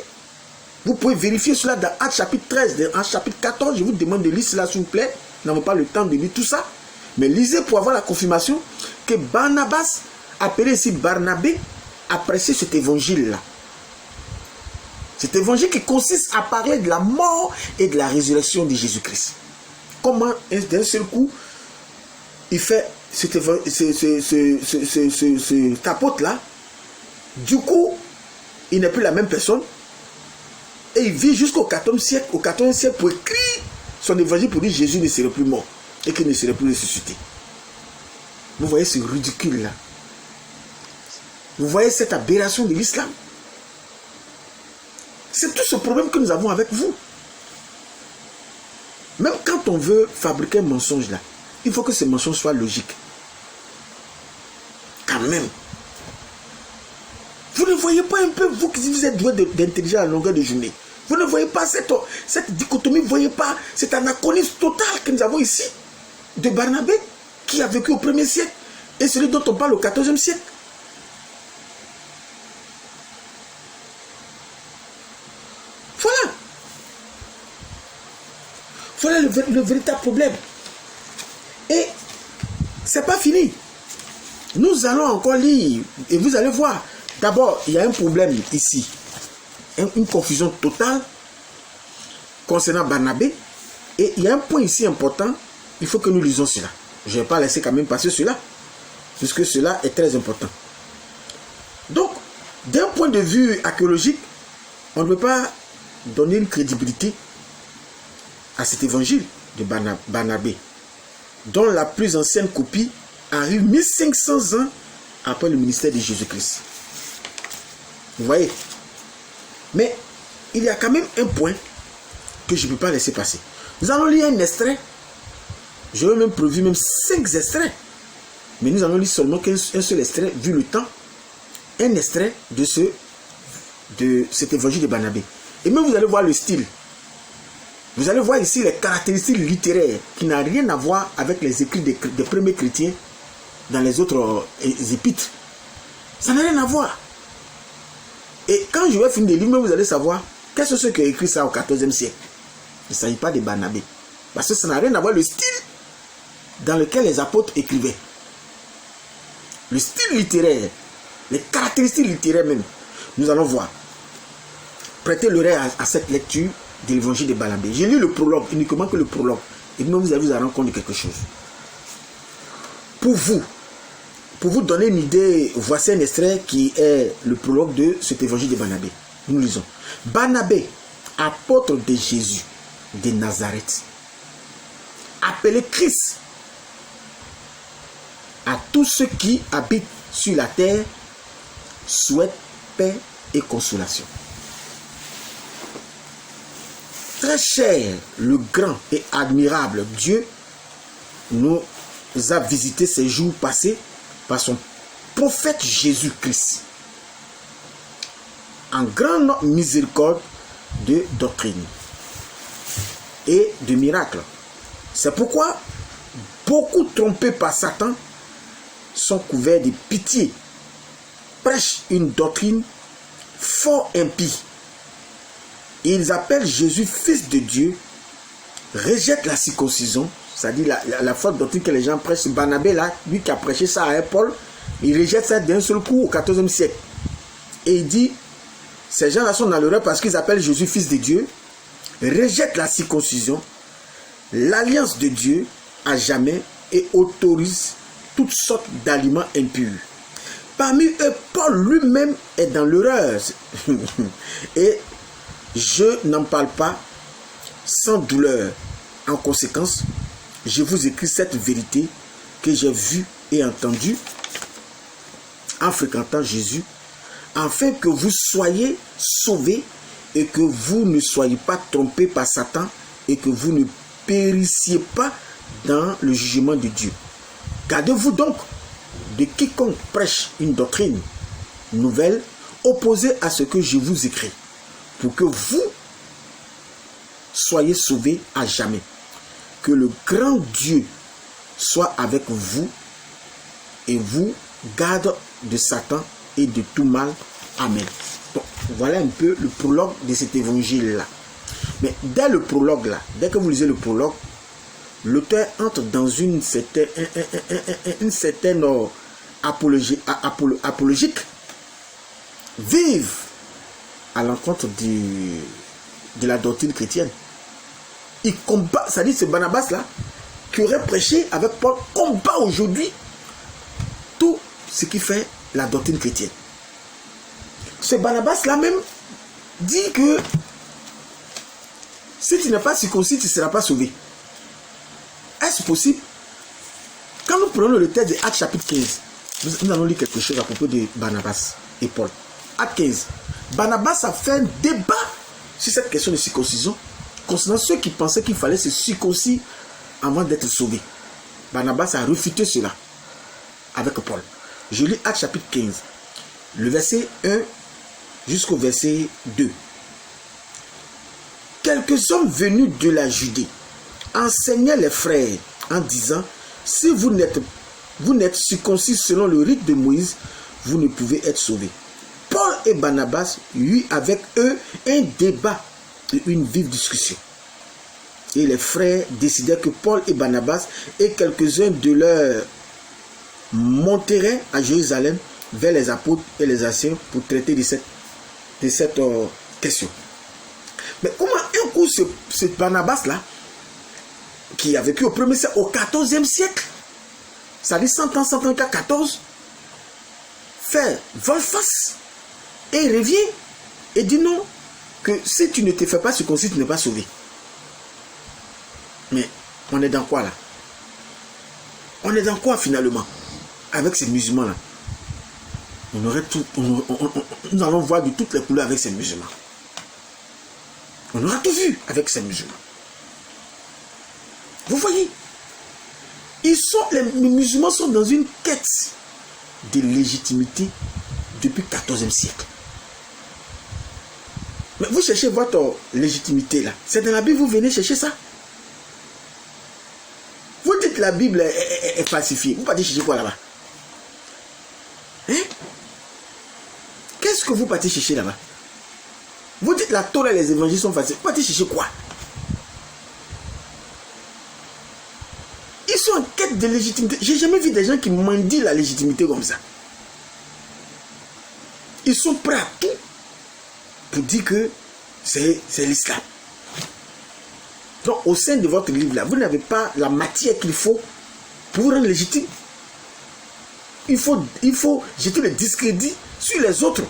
Vous pouvez vérifier cela dans Actes chapitre 13, dans Actes chapitre 14. Je vous demande de lire cela s'il vous plaît. Nous n'avons pas le temps de lire tout ça. Mais lisez pour avoir la confirmation que Barnabas, appelé ici Barnabé, a prêché cet évangile-là. Cet évangile qui consiste à parler de la mort et de la résurrection de Jésus-Christ. Comment d'un seul coup, il fait cet apôtre-là, du coup, il n'est plus la même personne, et il vit jusqu'au 14e siècle, pour écrire son évangile pour dire que Jésus ne serait plus mort et qu'il ne serait plus ressuscité. Vous voyez ce ridicule-là. Vous voyez cette aberration de l'islam. C'est tout ce problème que nous avons avec vous. Même quand on veut fabriquer un mensonge là, il faut que ce mensonge soit logique. Quand même. Vous ne voyez pas un peu, vous qui vous êtes doué d'intelligence à la longueur de journée, vous ne voyez pas cette dichotomie, vous ne voyez pas cet anachronisme total que nous avons ici de Barnabé qui a vécu au 1er siècle et celui dont on parle au 14e siècle. Voilà. Voilà le véritable problème. Et c'est pas fini. Nous allons encore lire et vous allez voir. D'abord, il y a un problème ici. Une confusion totale concernant Barnabé. Et il y a un point ici important. Il faut que nous lisons cela. Je ne vais pas laisser quand même passer cela. Puisque cela est très important. Donc, d'un point de vue archéologique, on ne peut pas donner une crédibilité à cet évangile de Barnabé, dont la plus ancienne copie arrive 1500 ans après le ministère de Jésus-Christ. Vous voyez? Mais il y a quand même un point que je ne peux pas laisser passer. Nous allons lire un extrait. J'aurais même prévu 5 extraits. Mais nous allons lire seulement qu'un seul extrait, vu le temps. Un extrait de cet évangile de Barnabé. Et même vous allez voir le style. Vous allez voir ici les caractéristiques littéraires qui n'ont rien à voir avec les écrits des premiers chrétiens dans les autres épîtres. Ça n'a rien à voir. Et quand je vais finir de lire, vous allez savoir quels sont ceux qui ont écrit ça au XIVe siècle. Il ne s'agit pas de Barnabé. Parce que ça n'a rien à voir avec le style dans lequel les apôtres écrivaient. Le style littéraire, les caractéristiques littéraires même, nous allons voir. Prêtez l'oreille à cette lecture de l'évangile de Barnabé. J'ai lu le prologue, uniquement que le prologue. Et même vous allez vous rendre compte de quelque chose. Pour vous donner une idée, voici un extrait qui est le prologue de cet évangile de Barnabé. Nous lisons. Barnabé, apôtre de Jésus de Nazareth, appelé Christ, à tous ceux qui habitent sur la terre, souhaite paix et consolation. Très cher, le grand et admirable Dieu nous a visités ces jours passés par son prophète Jésus-Christ, en grande miséricorde de doctrine et de miracles. C'est pourquoi beaucoup trompés par Satan sont couverts de pitié, prêchent une doctrine fort impie. Ils appellent Jésus fils de Dieu, rejettent la circoncision, c'est-à-dire la fausse doctrine que les gens prêchent. Barnabé là, lui qui a prêché ça à Paul, il rejette ça d'un seul coup au XIVe siècle. Et il dit, ces gens-là sont dans l'erreur parce qu'ils appellent Jésus fils de Dieu, rejettent la circoncision, l'alliance de Dieu à jamais et autorisent toutes sortes d'aliments impurs. Parmi eux, Paul lui-même est dans l'erreur. Et je n'en parle pas sans douleur. En conséquence, je vous écris cette vérité que j'ai vue et entendue en fréquentant Jésus, afin que vous soyez sauvés et que vous ne soyez pas trompés par Satan et que vous ne périssiez pas dans le jugement de Dieu. Gardez-vous donc de quiconque prêche une doctrine nouvelle opposée à ce que je vous écris, pour que vous soyez sauvés à jamais. Que le grand Dieu soit avec vous et vous garde de Satan et de tout mal. Amen. Donc, voilà un peu le prologue de cet évangile-là. Mais dès le prologue-là, dès que vous lisez le prologue, l'auteur entre dans une certaine apologique vive à l'encontre de la doctrine chrétienne. Il combat, c'est-à-dire ce Barnabas-là, qui aurait prêché avec Paul, combat aujourd'hui tout ce qui fait la doctrine chrétienne. Ce Barnabas-là même dit que si tu n'es pas circoncis, tu ne seras pas sauvé. Est-ce possible? Quand nous prenons le texte de Actes chapitre 15, nous allons lire quelque chose à propos de Barnabas et Paul. Actes 15. Barnabas a fait un débat sur cette question de circoncision concernant ceux qui pensaient qu'il fallait se circoncire avant d'être sauvé. Barnabas a refuté cela avec Paul. Je lis Actes chapitre 15, le verset 1 jusqu'au verset 2. Quelques hommes venus de la Judée enseignaient les frères en disant: si vous n'êtes circoncis selon le rite de Moïse, vous ne pouvez être sauvés. Paul et Barnabas eurent avec eux un débat et une vive discussion. Et les frères décidèrent que Paul et Barnabas et quelques-uns de leurs monteraient à Jérusalem vers les apôtres et les anciens pour traiter de cette question. Mais comment un coup ce Barnabas-là, qui a vécu au 1er siècle, au 14e siècle, ça dit 100 ans, 14, fait volte-face et il revient et dit non, que si tu ne te fais pas circoncis, tu n'es pas sauvé. Mais on est dans quoi là? On est dans quoi finalement? Avec ces musulmans-là. Nous allons voir de toutes les couleurs avec ces musulmans. On aura tout vu avec ces musulmans. Vous voyez, les musulmans sont dans une quête de légitimité depuis le XIVe siècle. Mais vous cherchez votre légitimité là. C'est dans la Bible, vous venez chercher ça. Vous dites que la Bible est falsifiée. Vous partez chercher quoi là-bas? Hein? Qu'est-ce que vous partez chercher là-bas? Vous dites que la Torah et les évangiles sont falsifiés. Vous partez chercher quoi? Ils sont en quête de légitimité. J'ai jamais vu des gens qui mendient la légitimité comme ça. Ils sont prêts à tout pour dire que c'est l'islam. Donc au sein de votre livre là, vous n'avez pas la matière qu'il faut pour vous rendre légitime. Il faut jeter le discrédit sur les autres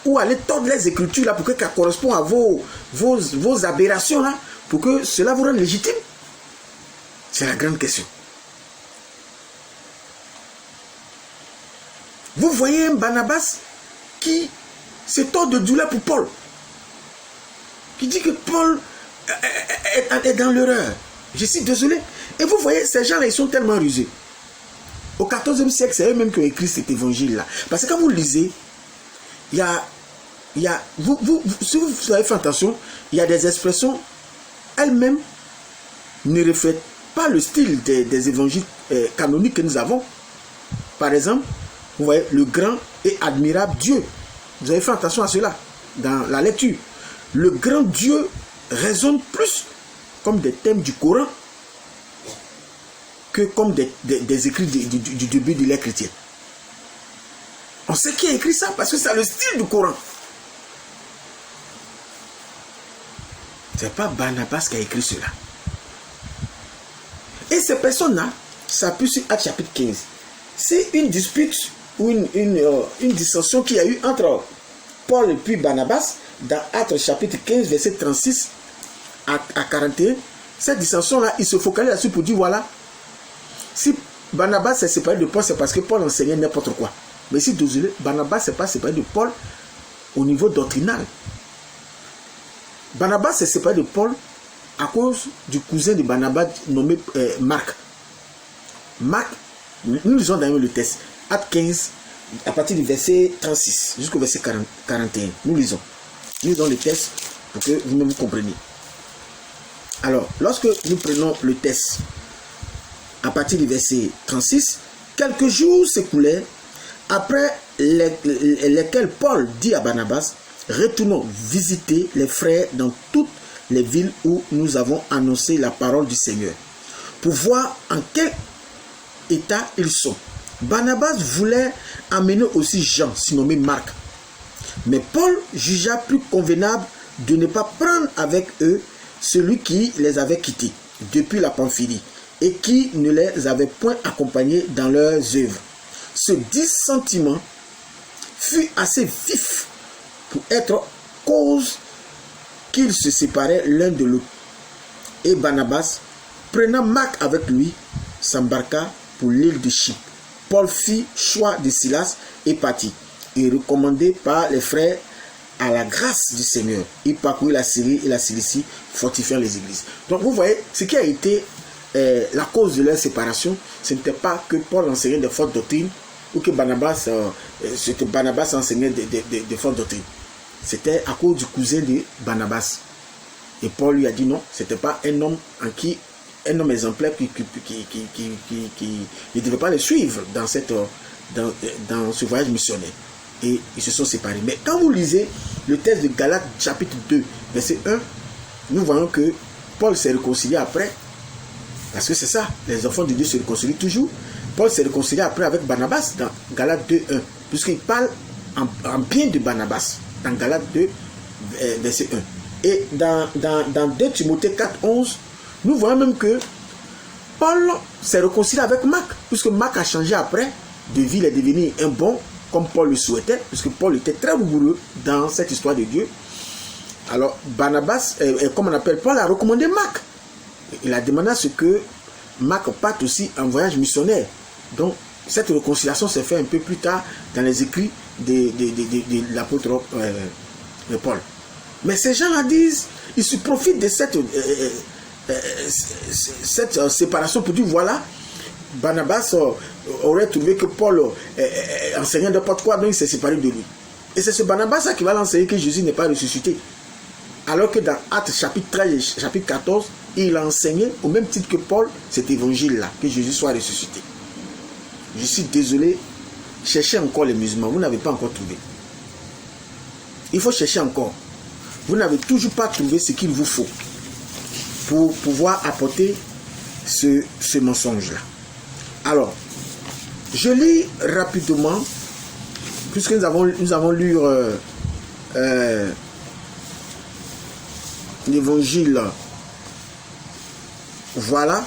ou aller tordre les écritures là pour que ça corresponde à vos aberrations là, pour que cela vous rende légitime. C'est la grande question. Vous voyez un Barnabas qui se tord de douleur pour Paul, qui dit que Paul est dans l'erreur. Je suis désolé. Et vous voyez, ces gens-là, ils sont tellement rusés. Au XIVe siècle, c'est eux-mêmes qui ont écrit cet évangile-là. Parce que quand vous lisez, si vous avez fait attention, il y a des expressions, elles-mêmes ne reflètent pas le style des évangiles canoniques que nous avons. Par exemple, vous voyez, le grand et admirable Dieu. Vous avez fait attention à cela dans la lecture. Le grand Dieu résonne plus comme des thèmes du Coran que comme des écrits du début de l'ère chrétienne. On sait qui a écrit ça parce que c'est le style du Coran. C'est pas Barnabas qui a écrit cela. Et ces personnes-là s'appuient sur Actes chapitre 15. C'est une dispute ou une dissension qu'il y a eu entre Paul et puis Barnabas dans Actes chapitre 15, verset 36 à 41. Cette dissension-là, il se focalise là-dessus pour dire voilà, si Barnabas s'est séparé de Paul, c'est parce que Paul enseignait n'importe quoi. Mais si désolé, Barnabas ne s'est pas séparé de Paul au niveau doctrinal. Barnabas s'est séparé de Paul à cause du cousin de Barnabas nommé Marc. Marc, nous lisons d'ailleurs le texte, Acte 15, à partir du verset 36 jusqu'au verset 41. Nous lisons le texte pour que vous-même vous compreniez. Alors, lorsque nous prenons le texte à partir du verset 36, quelques jours s'écoulèrent après lesquels Paul dit à Barnabas, retournons visiter les frères dans toutes les villes où nous avons annoncé la parole du Seigneur, pour voir en quel état ils sont. Barnabas voulait amener aussi Jean, surnommé Marc. Mais Paul jugea plus convenable de ne pas prendre avec eux celui qui les avait quittés depuis la Pamphylie et qui ne les avait point accompagnés dans leurs œuvres. Ce dissentiment fut assez vif pour être cause qu'ils se séparaient l'un de l'autre. Et Barnabas, prenant Marc avec lui, s'embarqua pour l'île de Chypre. Paul fit choix de Silas et partit. Et recommandé par les frères à la grâce du Seigneur, il parcourut la Syrie et la Cilicie, fortifiant les églises. Donc vous voyez, ce qui a été la cause de leur séparation, ce n'était pas que Paul enseignait des fausses doctrines ou que Barnabas enseignait des fausses doctrines. C'était à cause du cousin de Barnabas. Et Paul lui a dit non, c'était pas un homme exemplaire qui ne devait pas le suivre dans ce voyage missionnaire. Et ils se sont séparés. Mais quand vous lisez le texte de Galates chapitre 2, verset 1, nous voyons que Paul s'est réconcilié après. Parce que c'est ça, les enfants de Dieu se réconcilient toujours. Paul s'est réconcilié après avec Barnabas dans Galates 2, 1. Puisqu'il parle en bien de Barnabas dans Galates 2, verset 1. Et dans 2 Timothée 4, 11, nous voyons même que Paul s'est réconcilié avec Marc. Puisque Marc a changé après de vie, il est devenu un bon, comme Paul le souhaitait, puisque Paul était très rigoureux dans cette histoire de Dieu. Alors Barnabas, comme on appelle, Paul a recommandé Marc. il a demandé à ce que Marc parte aussi en voyage missionnaire. Donc, cette réconciliation s'est faite un peu plus tard dans les écrits de l'apôtre Paul. Mais ces gens-là disent, ils se profitent de cette séparation pour dire, voilà, Barnabas aurait trouvé que Paul enseignait n'importe quoi, donc il s'est séparé de lui. Et c'est ce Barnabas qui va l'enseigner que Jésus n'est pas ressuscité. Alors que dans Actes chapitre 13 et chapitre 14, il a enseigné au même titre que Paul cet évangile-là, que Jésus soit ressuscité. Je suis désolé, cherchez encore les musulmans, vous n'avez pas encore trouvé. Il faut chercher encore. Vous n'avez toujours pas trouvé ce qu'il vous faut pour pouvoir apporter ce mensonge-là. Alors, je lis rapidement, puisque nous avons lu l'évangile. Voilà.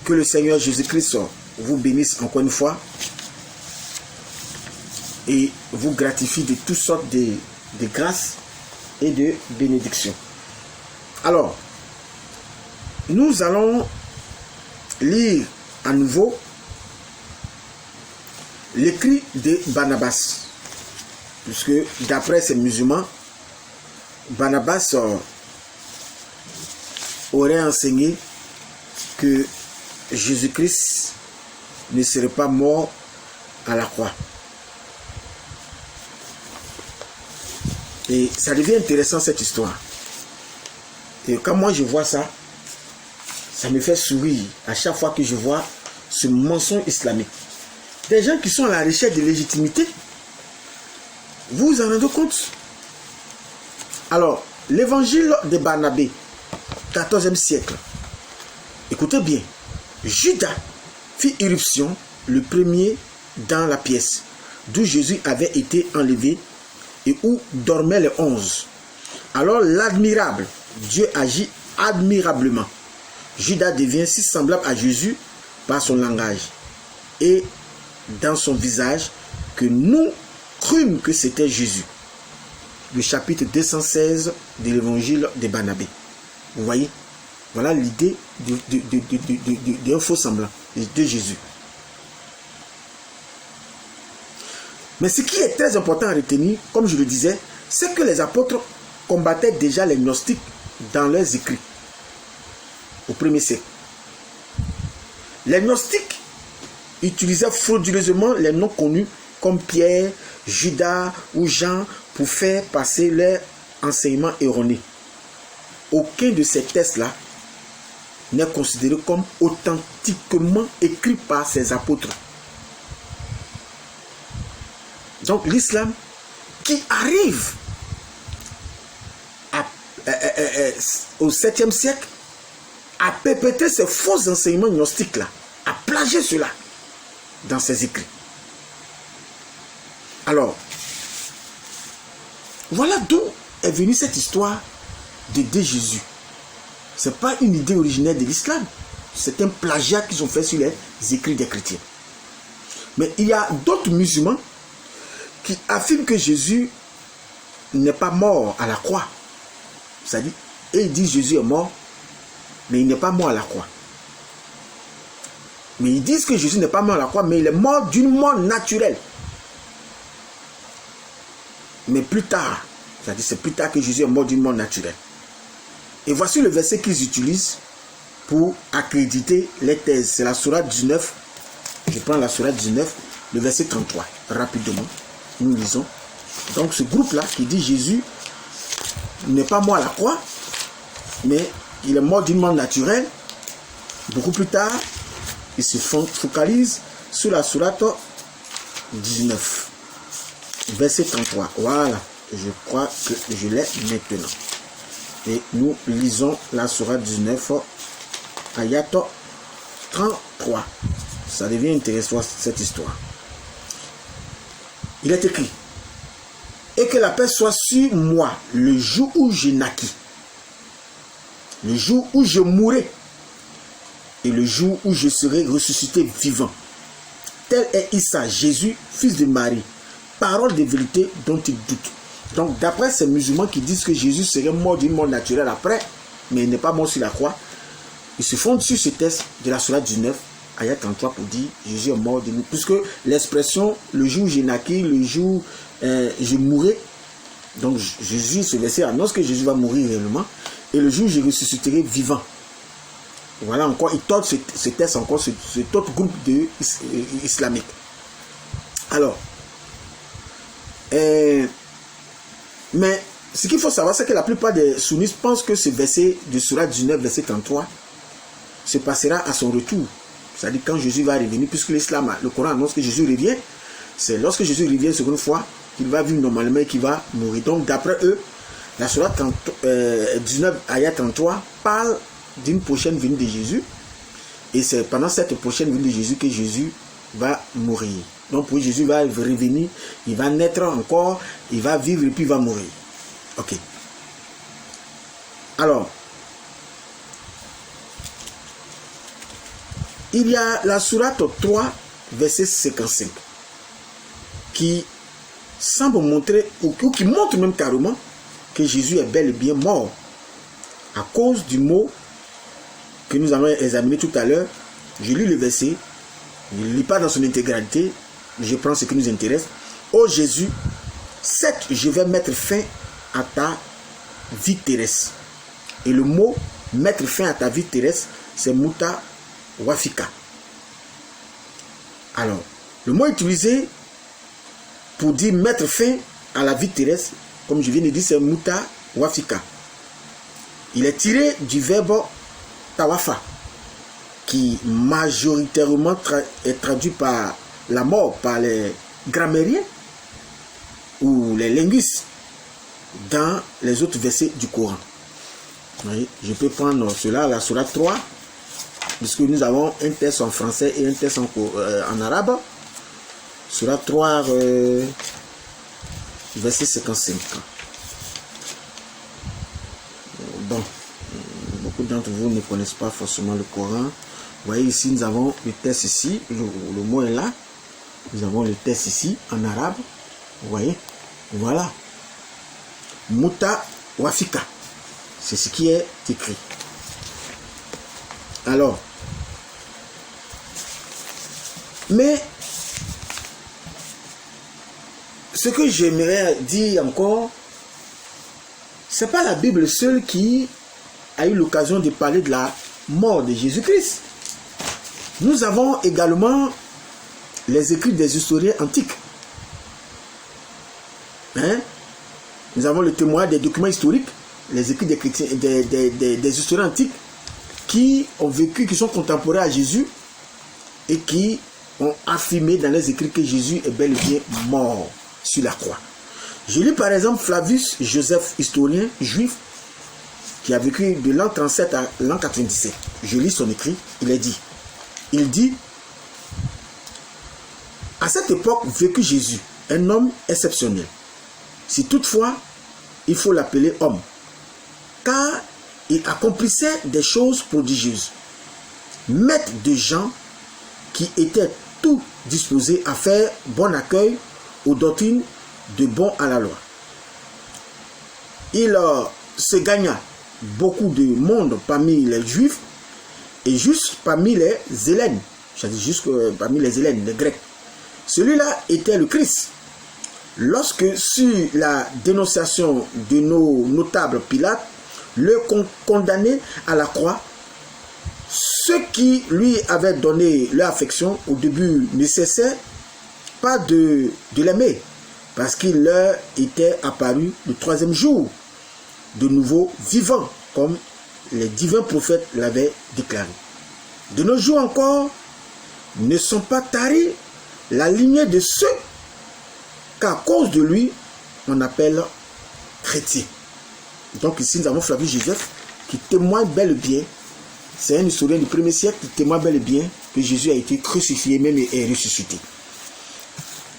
Que le Seigneur Jésus-Christ vous bénisse encore une fois et vous gratifie de toutes sortes de grâces et de bénédictions. Alors, nous allons lire à nouveau l'écrit de Barnabas, puisque d'après ces musulmans, Barnabas aurait enseigné que Jésus-Christ ne serait pas mort à la croix. Et ça devient intéressant cette histoire. Et quand moi je vois ça, ça me fait sourire à chaque fois que je vois ce mensonge islamique. Des gens qui sont à la recherche de légitimité, vous vous en rendez compte? Alors, l'évangile de Barnabé, 14e siècle. Écoutez bien. Judas fit irruption le premier dans la pièce d'où Jésus avait été enlevé et où dormaient les 11. Alors l'admirable Dieu agit admirablement. Judas devient si semblable à Jésus par son langage et dans son visage que nous crûmes que c'était Jésus. Le chapitre 216 de l'évangile de Barnabé. Vous voyez? Voilà l'idée d'un faux semblant de Jésus. Mais ce qui est très important à retenir, comme je le disais, c'est que les apôtres combattaient déjà les gnostiques dans leurs écrits au 1er siècle. Les gnostiques utilisaient frauduleusement les noms connus comme Pierre, Judas ou Jean pour faire passer leur enseignement erroné. Aucun de ces textes-là n'est considéré comme authentiquement écrit par ces apôtres. Donc l'islam qui arrive au 7e siècle a perpétré ces faux enseignements gnostiques-là, a plagié cela dans ses écrits. Alors, voilà d'où est venue cette histoire de Jésus. Ce n'est pas une idée originelle de l'islam. C'est un plagiat qu'ils ont fait sur les écrits des chrétiens. Mais il y a d'autres musulmans qui affirment que Jésus n'est pas mort à la croix. C'est-à-dire, et ils disent Jésus est mort, mais il n'est pas mort à la croix. Mais ils disent que Jésus n'est pas mort à la croix, mais il est mort d'une mort naturelle. Mais plus tard, c'est-à-dire c'est plus tard que Jésus est mort d'une mort naturelle. Et voici le verset qu'ils utilisent pour accréditer les thèses. C'est la sourate 19. Je prends la sourate 19, le verset 33. Rapidement, nous lisons. Donc ce groupe-là qui dit Jésus n'est pas mort à la croix, mais il est mort d'une mort naturelle. Beaucoup plus tard, ils se focalisent sur la sourate 19, verset 33. Voilà, je crois que je l'ai maintenant. Et nous lisons la sourate 19, ayat 33. Ça devient intéressant cette histoire. Il est écrit: et que la paix soit sur moi le jour où je naquis, le jour où je mourrai, et le jour où je serai ressuscité vivant. Tel est Issa, Jésus, fils de Marie, parole de vérité dont il doute. Donc, d'après ces musulmans qui disent que Jésus serait mort d'une mort naturelle après, mais il n'est pas mort sur la croix, ils se fondent sur ce texte de la Sourate 19, ayat 33, pour dire Jésus est mort d'une... Puisque l'expression, le jour où j'ai naquis, le jour je mourrai, donc Jésus, ce verset annonce que Jésus va mourir réellement, et le jour où je ressusciterai vivant. Voilà encore, il tord ce texte encore, cet autre groupe islamique. Alors, mais ce qu'il faut savoir, c'est que la plupart des sunnites pensent que ce verset de Sourate 19, verset 33, se passera à son retour. C'est-à-dire quand Jésus va revenir, puisque l'islam, le Coran annonce que Jésus revient, c'est lorsque Jésus revient une seconde fois qu'il va vivre normalement et qu'il va mourir. Donc d'après eux, la Sourate 19, ayat 33, parle d'une prochaine venue de Jésus. Et c'est pendant cette prochaine venue de Jésus que Jésus va mourir. Donc pour Jésus va revenir, il va naître encore, il va vivre et puis il va mourir. Ok. Alors, il y a la sourate 3, verset 55, qui semble montrer, ou qui montre même carrément, que Jésus est bel et bien mort, à cause du mot que nous allons examiner tout à l'heure. Je lis le verset, je ne le lis pas dans son intégralité, je prends ce qui nous intéresse. Ô Jésus, certes, je vais mettre fin à ta vie terrestre. Et le mot mettre fin à ta vie terrestre, c'est muta wafika. Alors, le mot utilisé pour dire mettre fin à la vie terrestre, comme je viens de dire, c'est muta wafika. Il est tiré du verbe tawafa, qui majoritairement est traduit par la mort, par les grammairiens ou les linguistes dans les autres versets du Coran. Oui, je peux prendre cela, la sourate 3, puisque nous avons un texte en français et un texte en arabe. Sourate 3, verset 55. Bon, beaucoup d'entre vous ne connaissent pas forcément le Coran. Vous voyez ici, nous avons le texte ici, le mot est là. Nous avons le texte ici, en arabe. Vous voyez, voilà. Muta wafika. C'est ce qui est écrit. Alors, mais ce que j'aimerais dire encore, c'est pas la Bible seule qui a eu l'occasion de parler de la mort de Jésus-Christ. Nous avons également les écrits des historiens antiques. Hein? Nous avons le témoin des documents historiques, les écrits des chrétiens, des historiens antiques qui ont vécu, qui sont contemporains à Jésus et qui ont affirmé dans les écrits que Jésus est bel et bien mort sur la croix. Je lis par exemple Flavius Joseph, historien juif, qui a vécu de l'an 37 à l'an 97. Je lis son écrit, il dit, à cette époque vécut Jésus, un homme exceptionnel. Si toutefois, il faut l'appeler homme, car il accomplissait des choses prodigieuses, maître de gens qui étaient tout disposés à faire bon accueil aux doctrines de bon à la loi. Il se gagna beaucoup de monde parmi les Juifs et juste parmi les Hellènes, c'est-à-dire juste parmi les Hellènes, les Grecs. Celui-là était le Christ. Lorsque, sur la dénonciation de nos notables Pilate, le condamné à la croix, ceux qui lui avaient donné leur affection au début ne cessaient pas de l'aimer, parce qu'il leur était apparu le troisième jour, de nouveau vivant, comme les divins prophètes l'avaient déclaré. De nos jours encore, ne sont pas taris la lignée de ceux qu'à cause de lui, on appelle chrétiens. Donc ici, nous avons Flavius Joseph qui témoigne bel et bien, c'est un historien du 1er siècle qui témoigne bel et bien que Jésus a été crucifié, même et ressuscité.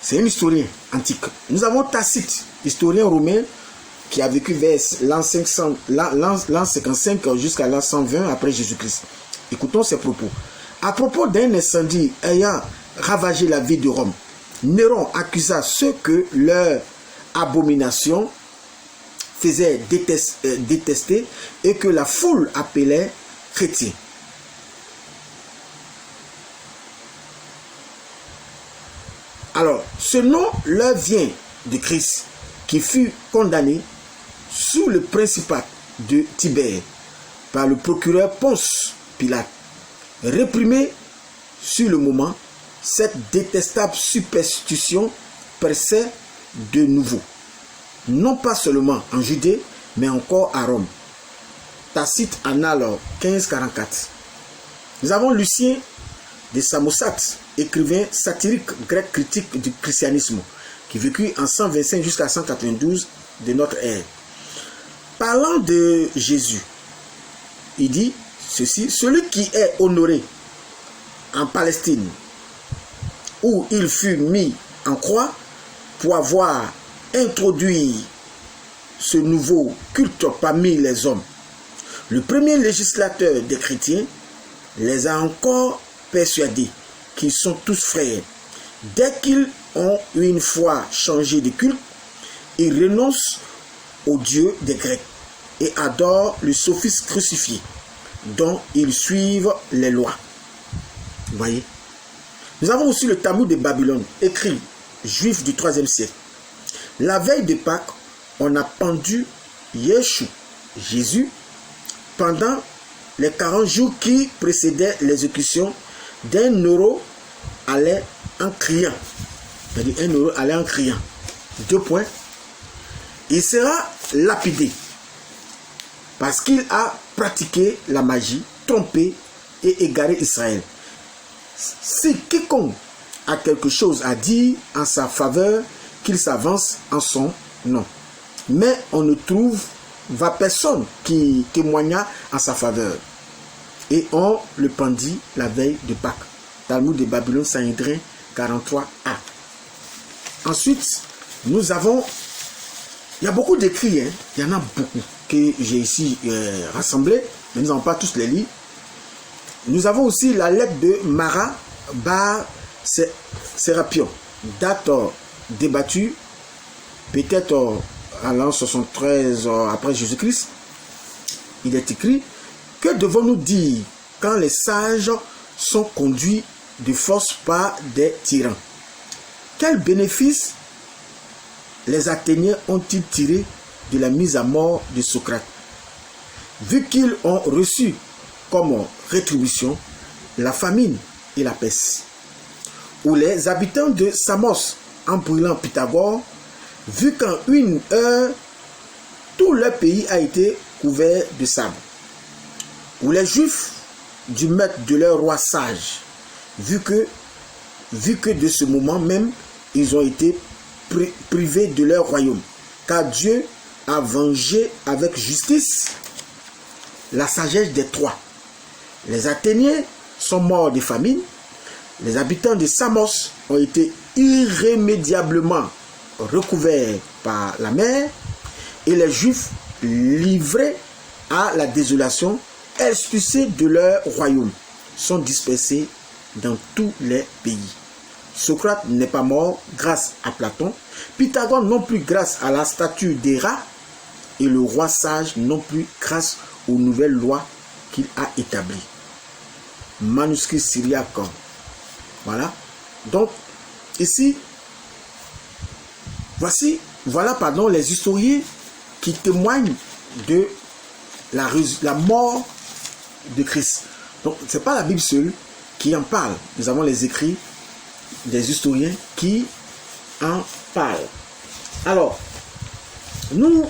C'est un historien antique. Nous avons Tacite, historien romain, qui a vécu vers l'an 55 jusqu'à l'an 120 après Jésus-Christ. Écoutons ses propos. À propos d'un incendie ayant ravagé la ville de Rome, Néron accusa ceux que leur abomination faisait détester et que la foule appelait chrétiens. Alors, ce nom leur vient de Christ, qui fut condamné sous le principat de Tibère par le procureur Ponce Pilate. Réprimé sur le moment, cette détestable superstition perçait de nouveau, non pas seulement en Judée, mais encore à Rome. Tacite Annales 1544. Nous avons Lucien de Samosate, écrivain satirique grec critique du christianisme, qui vécut en 125 jusqu'à 192 de notre ère. Parlant de Jésus, il dit ceci: celui qui est honoré en Palestine, où il fut mis en croix pour avoir introduit ce nouveau culte parmi les hommes. Le premier législateur des chrétiens les a encore persuadés qu'ils sont tous frères. Dès qu'ils ont une fois changé de culte, ils renoncent au Dieu des Grecs et adorent le sophisme crucifié, dont ils suivent les lois. Vous voyez? Nous avons aussi le Talmud de Babylone, écrit juif du 3e siècle. La veille de Pâques, on a pendu Yeshua, Jésus, pendant les 40 jours qui précédaient l'exécution d'un euro allait en criant. C'est-à-dire un euro allait en criant. 2 points. Il sera lapidé parce qu'il a pratiqué la magie, trompé et égaré Israël. Si quiconque a quelque chose à dire en sa faveur, qu'il s'avance en son nom. Mais on ne trouve personne qui témoigna en sa faveur. Et on le pendit la veille de Pâques. Talmud de Babylone, Sanhédrin 43a. Ensuite, nous avons, il y a beaucoup d'écrits, hein? Il y en a beaucoup que j'ai ici rassemblés, mais nous n'allons pas tous les lire. Nous avons aussi la lettre de Mara Bar Sérapion, date débattue, peut-être à l'an 73 après Jésus-Christ. Il est écrit: que devons-nous dire quand les sages sont conduits de force par des tyrans? Quel bénéfice les Athéniens ont-ils tiré de la mise à mort de Socrate, vu qu'ils ont reçu comme rétribution la famine et la peste? Ou les habitants de Samos, en brûlant Pythagore, vu qu'en une heure, tout leur pays a été couvert de sable? Ou les Juifs du maître de leur roi sage, vu que de ce moment même, ils ont été privés de leur royaume, car Dieu a vengé avec justice la sagesse des Troies. Les Athéniens sont morts de famine, les habitants de Samos ont été irrémédiablement recouverts par la mer, et les Juifs livrés à la désolation, expulsés de leur royaume, sont dispersés dans tous les pays. Socrate n'est pas mort grâce à Platon, Pythagore non plus grâce à la statue d'Héra, et le roi sage non plus grâce aux nouvelles lois qu'il a établies. Manuscrit syriaque. Voilà. Donc, ici, voilà les historiens qui témoignent de la mort de Christ. Donc, ce n'est pas la Bible seule qui en parle. Nous avons les écrits des historiens qui en parlent. Alors, nous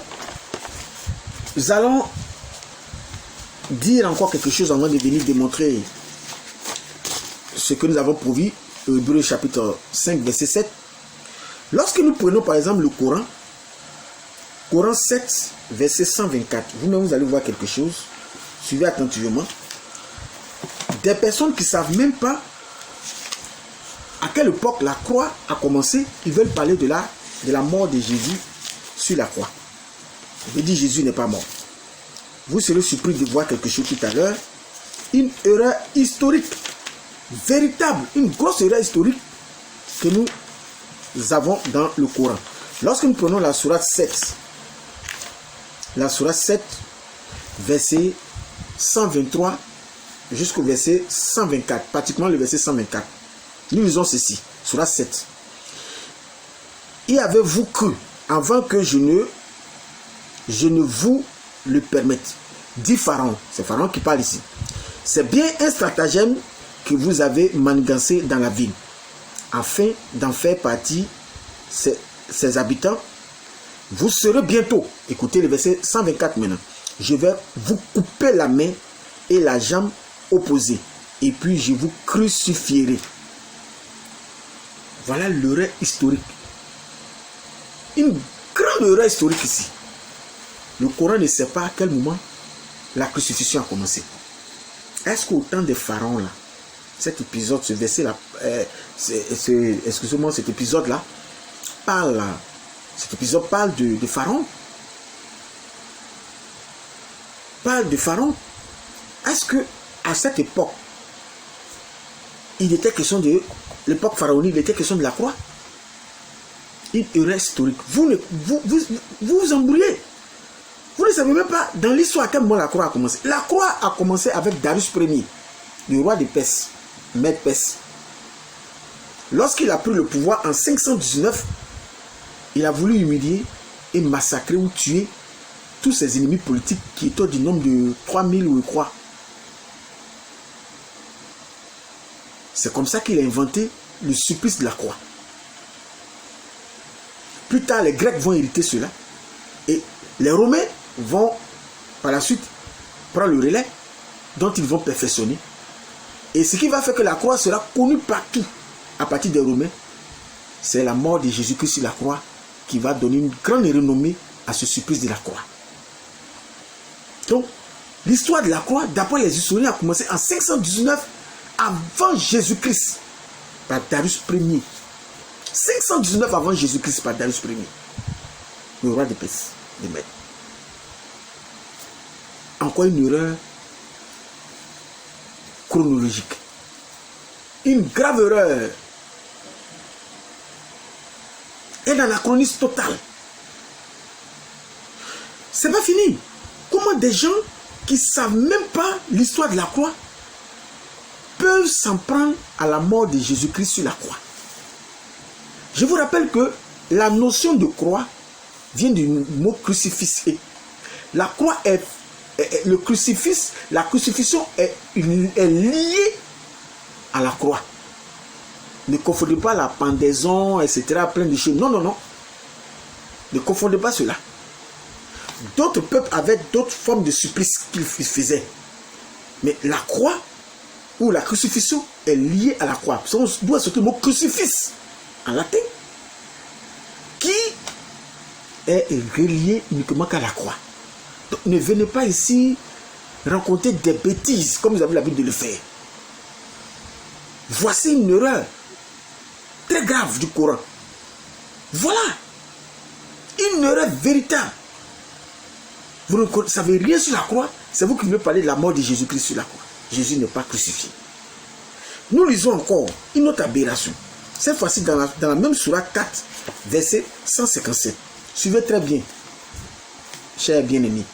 allons dire encore quelque chose avant de venir démontrer ce que nous avons provu au Hébreux chapitre 5, verset 7. Lorsque nous prenons par exemple le Coran 7, verset 124, vous-même vous allez voir quelque chose. Suivez attentivement. Des personnes qui ne savent même pas à quelle époque la croix a commencé, ils veulent parler de la mort de Jésus sur la croix. Je dis Jésus n'est pas mort. Vous serez surpris de voir quelque chose tout à l'heure. Une erreur historique, véritable, une grosse erreur historique que nous avons dans le Coran. Lorsque nous prenons la sourate 7, la sourate 7, verset 123 jusqu'au verset 124, pratiquement le verset 124. Nous lisons ceci, sourate 7. Y avez-vous cru avant que je ne vous le permette, dit Pharaon, c'est Pharaon qui parle ici. C'est bien un stratagème que vous avez manigancé dans la ville, afin d'en faire partie ses habitants. Vous serez bientôt, écoutez le verset 124 maintenant, je vais vous couper la main et la jambe opposée, et puis je vous crucifierai. Voilà l'erreur historique. Une grande erreur historique ici. Le Coran ne sait pas à quel moment la crucifixion a commencé. Est-ce qu'au temps des pharaons là, cet épisode, ce verset là, excusez-moi, cet épisode là parle, de Pharaon. Parle de Pharaon. Est-ce que à cette époque, il était question de l'époque pharaonique, il était question de la croix? Une erreur historique. Vous embrouillez. Vous ne savez même pas dans l'histoire à quel moment la croix a commencé. La croix a commencé avec Darius Ier, le roi de Perse, Mède Perse. Lorsqu'il a pris le pouvoir en 519, il a voulu humilier et massacrer ou tuer tous ses ennemis politiques qui étaient du nombre de 3000 ou quoi. C'est comme ça qu'il a inventé le supplice de la croix. Plus tard, les Grecs vont hériter cela. Et les Romains vont, par la suite, prendre le relais dont ils vont perfectionner. Et ce qui va faire que la croix sera connue partout à partir des Romains, c'est la mort de Jésus-Christ sur la croix qui va donner une grande renommée à ce supplice de la croix. Donc, l'histoire de la croix, d'après les historiens, a commencé en 519 avant Jésus-Christ par Darius Ier. 519 avant Jésus-Christ par Darius Ier, le roi de Perse, de Mède. Encore une erreur chronologique. Une grave erreur. Un anachronisme total. C'est pas fini. Comment des gens qui ne savent même pas l'histoire de la croix peuvent s'en prendre à la mort de Jésus-Christ sur la croix? Je vous rappelle que la notion de croix vient du mot crucifix. Et la croix est le crucifix, la crucifixion est liée à la croix. Ne confondez pas la pendaison, etc. Plein de choses. Non, non, non. Ne confondez pas cela. D'autres peuples avaient d'autres formes de supplices qu'ils faisaient. Mais la croix ou la crucifixion est liée à la croix. On doit sortir le mot crucifix en latin qui est relié uniquement qu'à la croix. Donc ne venez pas ici raconter des bêtises comme vous avez l'habitude de le faire. Voici une erreur très grave du Coran. Voilà une erreur véritable. Vous ne savez rien sur la croix. C'est vous qui voulez parler de la mort de Jésus-Christ sur la croix. Jésus n'est pas crucifié. Nous lisons encore une autre aberration. Cette fois-ci dans la même sourate 4, verset 157. Suivez très bien, chers bien-aimés.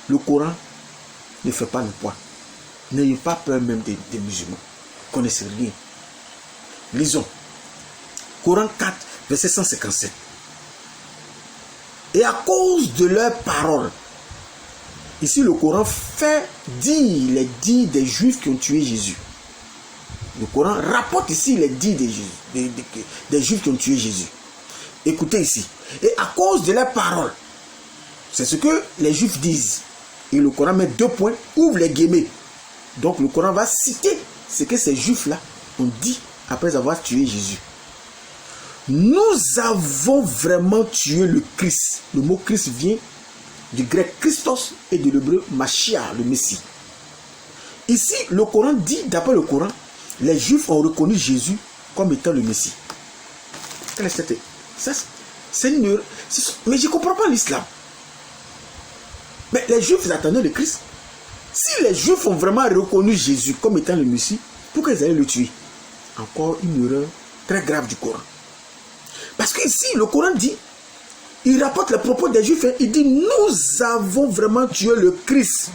Le Coran ne fait pas le poids. N'ayez pas peur même des musulmans. Connaissez rien. Lisons. Coran 4, verset 157. Et à cause de leurs paroles, ici le Coran fait dire les dits des Juifs qui ont tué Jésus. Le Coran rapporte ici les dits des Juifs qui ont tué Jésus. Écoutez ici. Et à cause de leurs paroles, c'est ce que les Juifs disent. Et le Coran met 2 points, ouvre les guillemets. Donc le Coran va citer ce que ces Juifs-là ont dit après avoir tué Jésus. Nous avons vraiment tué le Christ. Le mot Christ vient du grec Christos et de l'hébreu Mashiach, le Messie. Ici, le Coran dit, d'après le Coran, les Juifs ont reconnu Jésus comme étant le Messie. Quelle est cette... C'est une erreur. Mais je ne comprends pas l'islam. Mais les Juifs attendaient le Christ. Si les Juifs ont vraiment reconnu Jésus comme étant le Messie, pourquoi ils allaient le tuer? Encore une erreur très grave du Coran. Parce que ici, le Coran dit, il rapporte les propos des Juifs. Il dit, nous avons vraiment tué le Christ.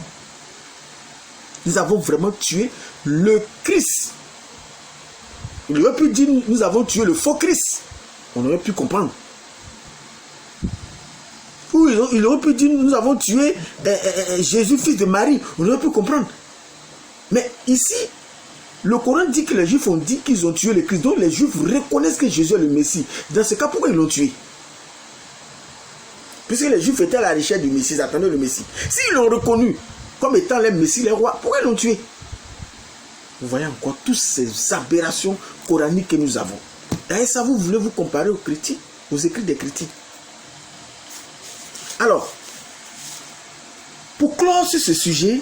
Nous avons vraiment tué le Christ. Il aurait pu dire, nous avons tué le faux Christ. On aurait pu comprendre. Ou il aurait pu dire, nous avons tué Jésus, fils de Marie. On aurait pu comprendre. Mais ici, le Coran dit que les Juifs ont dit qu'ils ont tué le Christ. Donc les Juifs reconnaissent que Jésus est le Messie. Dans ce cas, pourquoi ils l'ont tué? Puisque les Juifs étaient à la recherche du Messie, ils attendaient le Messie. S'ils l'ont reconnu comme étant les Messies, les rois, pourquoi ils l'ont tué? Vous voyez encore toutes ces aberrations coraniques que nous avons. Et ça, vous voulez vous comparer aux critiques, aux écrits des critiques. Alors, pour clore sur ce sujet,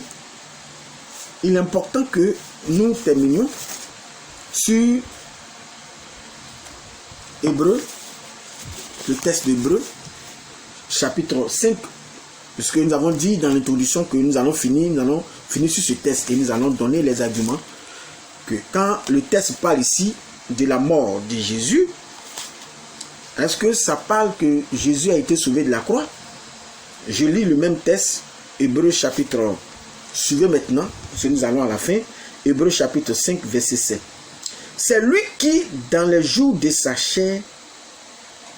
il est important que nous terminions sur Hébreux, le texte d'Hébreux, chapitre 5, puisque nous avons dit dans l'introduction que nous allons finir sur ce texte et nous allons donner les arguments que quand le texte parle ici de la mort de Jésus, est-ce que ça parle que Jésus a été sauvé de la croix? Je lis le même texte, Hébreux chapitre, suivez maintenant, parce que nous allons à la fin, Hébreux chapitre 5, verset 7. C'est lui qui, dans les jours de sa chair,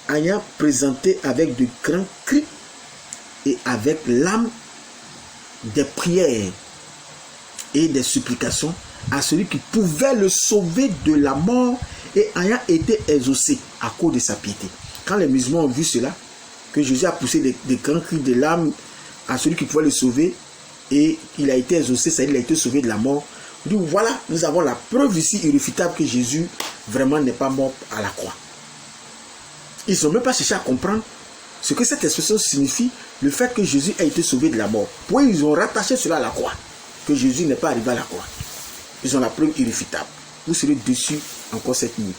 ayant présenté avec de grands cris et avec l'âme des prières et des supplications à celui qui pouvait le sauver de la mort et ayant été exaucé à cause de sa piété. Quand les musulmans ont vu cela, que Jésus a poussé des grands cris de l'âme à celui qui pouvait le sauver et il a été exaucé, c'est-à-dire qu'il a été sauvé de la mort. Donc voilà, nous avons la preuve ici irréfutable que Jésus vraiment n'est pas mort à la croix. Ils n'ont même pas cherché à comprendre ce que cette expression signifie, le fait que Jésus a été sauvé de la mort. Pourquoi ils ont rattaché cela à la croix? Que Jésus n'est pas arrivé à la croix. Ils ont la preuve irréfutable. Vous serez déçus encore cette nuit.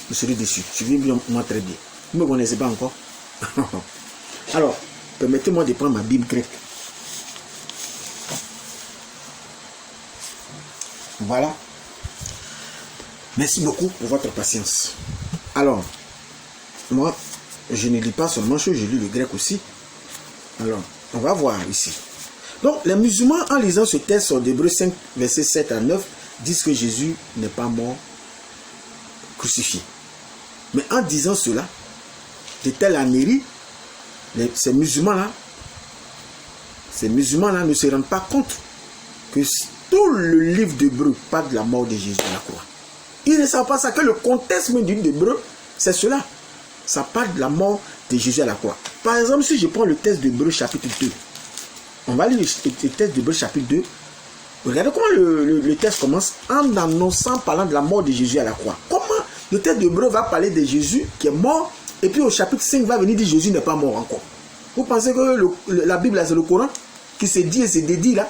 Vous serez déçus. Je viens bien moi très bien. Vous ne me connaissez pas encore? Alors, permettez-moi de prendre ma Bible grecque. Voilà. Merci beaucoup pour votre patience. Alors, moi, je ne lis pas seulement chose, je lis le grec aussi. Alors, on va voir ici. Donc, les musulmans, en lisant ce texte d'Hébreux 5, versets 7 à 9, disent que Jésus n'est pas mort crucifié. Mais en disant cela, de telle ânerie, ces musulmans-là ne se rendent pas compte que tout le livre d'Hébreux parle de la mort de Jésus à la croix. Ils ne savent pas ça, que le contexte même du livre d'Hébreux, c'est cela. Ça parle de la mort de Jésus à la croix. Par exemple, si je prends le texte d'Hébreux chapitre 2, on va lire le texte d'Hébreux chapitre 2. Regardez comment le texte commence en annonçant, parlant de la mort de Jésus à la croix. Comment le texte d'Hébreux va parler de Jésus qui est mort, et puis au chapitre 5 va venir dire Jésus n'est pas mort encore. Vous pensez que la Bible, c'est le Coran qui se dit et se dédie là?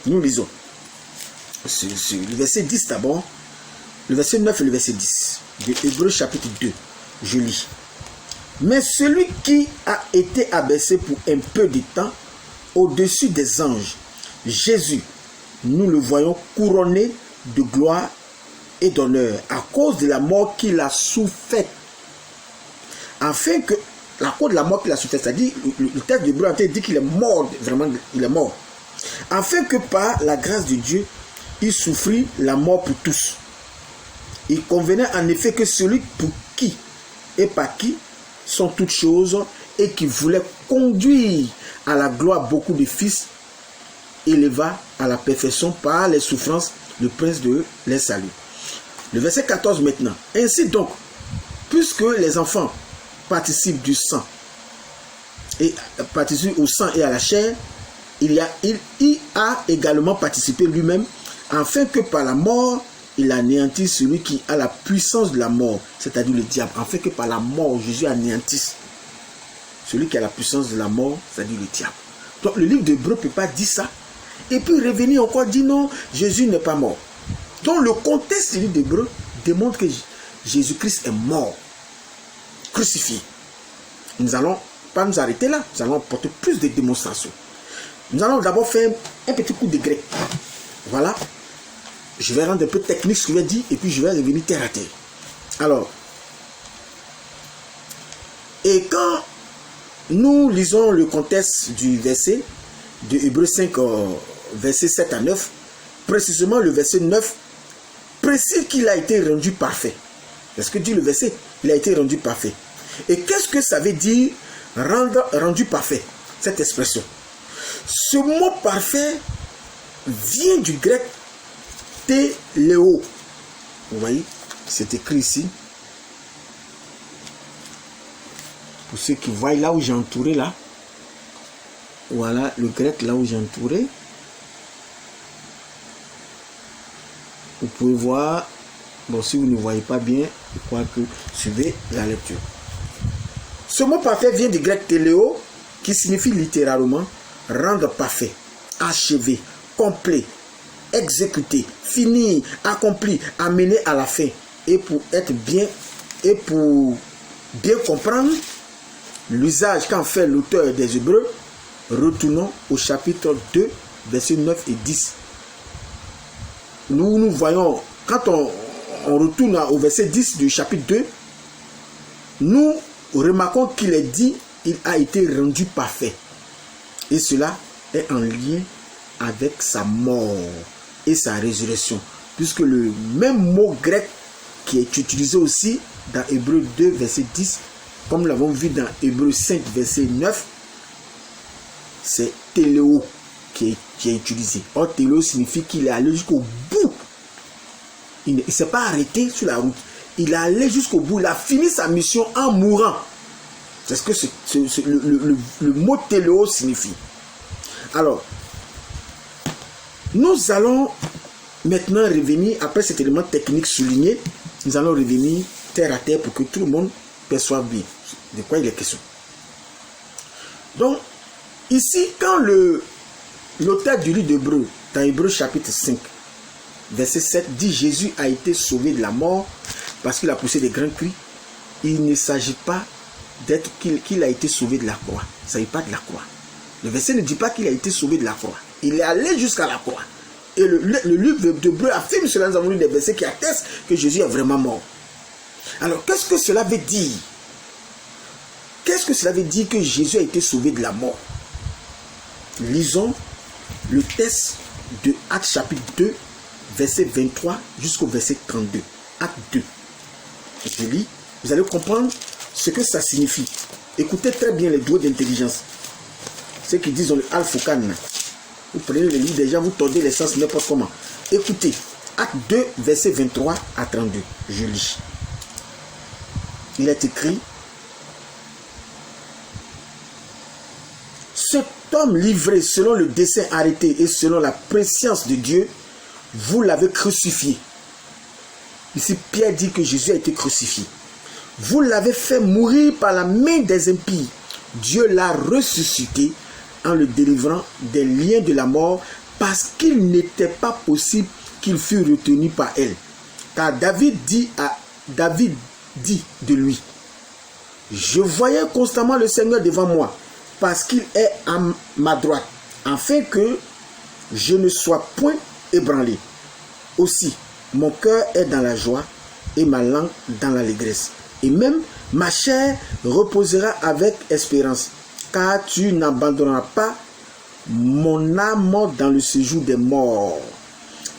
Nous lisons. Le verset 10 d'abord, le verset 9 et le verset 10 de Hébreux chapitre 2. Je lis. Mais celui qui a été abaissé pour un peu de temps au-dessus des anges, Jésus, nous le voyons couronné de gloire et d'honneur à cause de la mort qu'il a souffert. Afin que, à cause de la mort qu'il a souffert, c'est-à-dire, le texte de Hébreux dit qu'il est mort, vraiment, il est mort. Afin que par la grâce de Dieu, il souffrit la mort pour tous. Il convenait en effet que celui pour qui et par qui sont toutes choses et qui voulait conduire à la gloire beaucoup de fils, éleva à la perfection par les souffrances le prince de les salut. Le verset 14 maintenant. Ainsi donc, puisque les enfants participent du sang et participent au sang et à la chair, il y a également participé lui-même, afin que par la mort, il anéantisse celui qui a la puissance de la mort, c'est-à-dire le diable. Afin que par la mort, Jésus anéantisse celui qui a la puissance de la mort, c'est-à-dire le diable. Donc le livre d'Hébreux ne peut pas dire ça. Et puis revenir encore dire non, Jésus n'est pas mort. Donc le contexte du livre d'Hébreux démontre que Jésus-Christ est mort, crucifié. Nous n'allons pas nous arrêter là, nous allons apporter plus de démonstrations. Nous allons d'abord faire un petit coup de grec. Voilà. Je vais rendre un peu technique ce que je vais dire et puis je vais revenir terre à terre. Alors, et quand nous lisons le contexte du verset de Hébreux 5, verset 7 à 9. Précisément le verset 9 précise qu'il a été rendu parfait. C'est ce que dit le verset. Il a été rendu parfait. Et qu'est-ce que ça veut dire rendu parfait, cette expression? Ce mot parfait vient du grec téléo. Vous voyez, c'est écrit ici. Pour ceux qui voient là où j'ai entouré là. Voilà le grec là où j'ai entouré. Vous pouvez voir. Bon, si vous ne voyez pas bien, je crois que suivez la lecture. Ce mot parfait vient du grec téléo, qui signifie littéralement rendre parfait, achever, complet, exécuter, finir, accompli, amener à la fin. Et pour être bien, et pour bien comprendre l'usage qu'en fait l'auteur des Hébreux, retournons au chapitre 2, versets 9 et 10. Nous voyons, quand on retourne au verset 10 du chapitre 2, nous remarquons qu'il est dit, il a été rendu parfait. Et cela est en lien avec sa mort et sa résurrection. Puisque le même mot grec qui est utilisé aussi dans Hébreux 2, verset 10, comme nous l'avons vu dans Hébreux 5, verset 9, c'est téléo qui est utilisé. Or, téléo signifie qu'il est allé jusqu'au bout. Il ne s'est pas arrêté sur la route. Il est allé jusqu'au bout. Il a fini sa mission en mourant. C'est ce que le mot téléo signifie. Alors, nous allons maintenant revenir, après cet élément technique souligné, nous allons revenir terre à terre pour que tout le monde perçoive bien de quoi il est question. Donc, ici, quand l'auteur du livre d'Hébreux, dans Hébreux chapitre 5, verset 7, dit Jésus a été sauvé de la mort parce qu'il a poussé des grands cris, il ne s'agit pas d'être qu'il a été sauvé de la croix. Il ne s'agit pas de la croix. Le verset ne dit pas qu'il a été sauvé de la croix. Il est allé jusqu'à la croix. Et le livre d'Hébreux affirme cela. Nous avons lu des versets qui attestent que Jésus est vraiment mort. Alors, qu'est-ce que cela veut dire? Qu'est-ce que cela veut dire que Jésus a été sauvé de la mort? Lisons le texte de Actes chapitre 2, verset 23 jusqu'au verset 32. Acte 2. Je lis, vous allez comprendre ce que ça signifie. Écoutez très bien les doigts d'intelligence. Ceux qui disent le Al-Foukan. Vous prenez le livre déjà, vous tordez les sens n'importe comment. Écoutez, Acte 2, verset 23 à 32. Je lis. Il est écrit: cet homme livré selon le dessein arrêté et selon la prescience de Dieu, vous l'avez crucifié. Ici, Pierre dit que Jésus a été crucifié. Vous l'avez fait mourir par la main des impies. Dieu l'a ressuscité en le délivrant des liens de la mort, parce qu'il n'était pas possible qu'il fût retenu par elle. Car David dit de lui: je voyais constamment le Seigneur devant moi, parce qu'il est à ma droite, afin que je ne sois point ébranlé. Aussi, mon cœur est dans la joie et ma langue dans l'allégresse. Et même ma chair reposera avec espérance, car tu n'abandonneras pas mon âme dans le séjour des morts,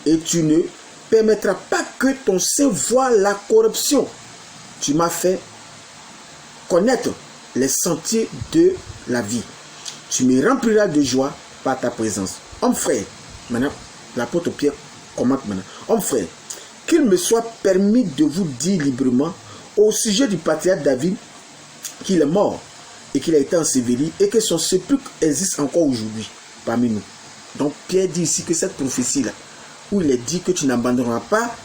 et tu ne permettras pas que ton sein voie la corruption. Tu m'as fait connaître les sentiers de la vie. Tu me rempliras de joie par ta présence. Homme frère, maintenant, l'apôtre Pierre commente maintenant. Homme frère, qu'il me soit permis de vous dire librement au sujet du patriarche David qu'il est mort et qu'il a été enseveli et que son sépulcre existe encore aujourd'hui parmi nous. Donc Pierre dit ici que cette prophétie-là, où il est dit que tu n'abandonneras pas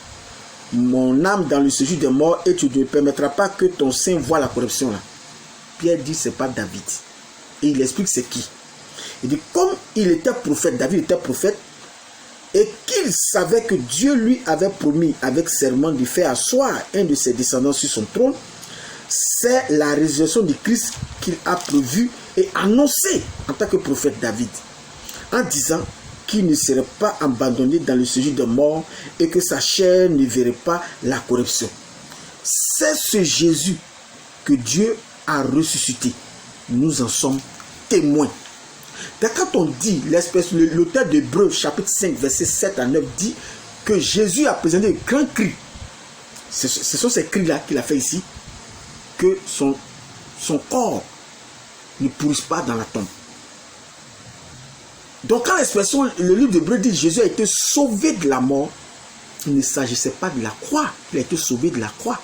mon âme dans le séjour des morts et tu ne permettras pas que ton sein voie la corruption là. Pierre dit c'est pas David. Et il explique c'est qui. Il dit comme il était prophète, David était prophète, et qu'il savait que Dieu lui avait promis avec serment de faire asseoir un de ses descendants sur son trône, c'est la résurrection du Christ qu'il a prévu et annoncé en tant que prophète David, en disant qu'il ne serait pas abandonné dans le séjour de mort et que sa chair ne verrait pas la corruption. C'est ce Jésus que Dieu a ressuscité nous en sommes témoins. Quand on dit, l'auteur d'Hébreux chapitre 5, verset 7 à 9 dit que Jésus a présenté de grands cris. Ce sont ces cris-là qu'il a fait ici, que son corps ne pourrisse pas dans la tombe. Donc quand l'expression, le livre d'Hébreux dit Jésus a été sauvé de la mort, il ne s'agissait pas de la croix, il a été sauvé de la croix,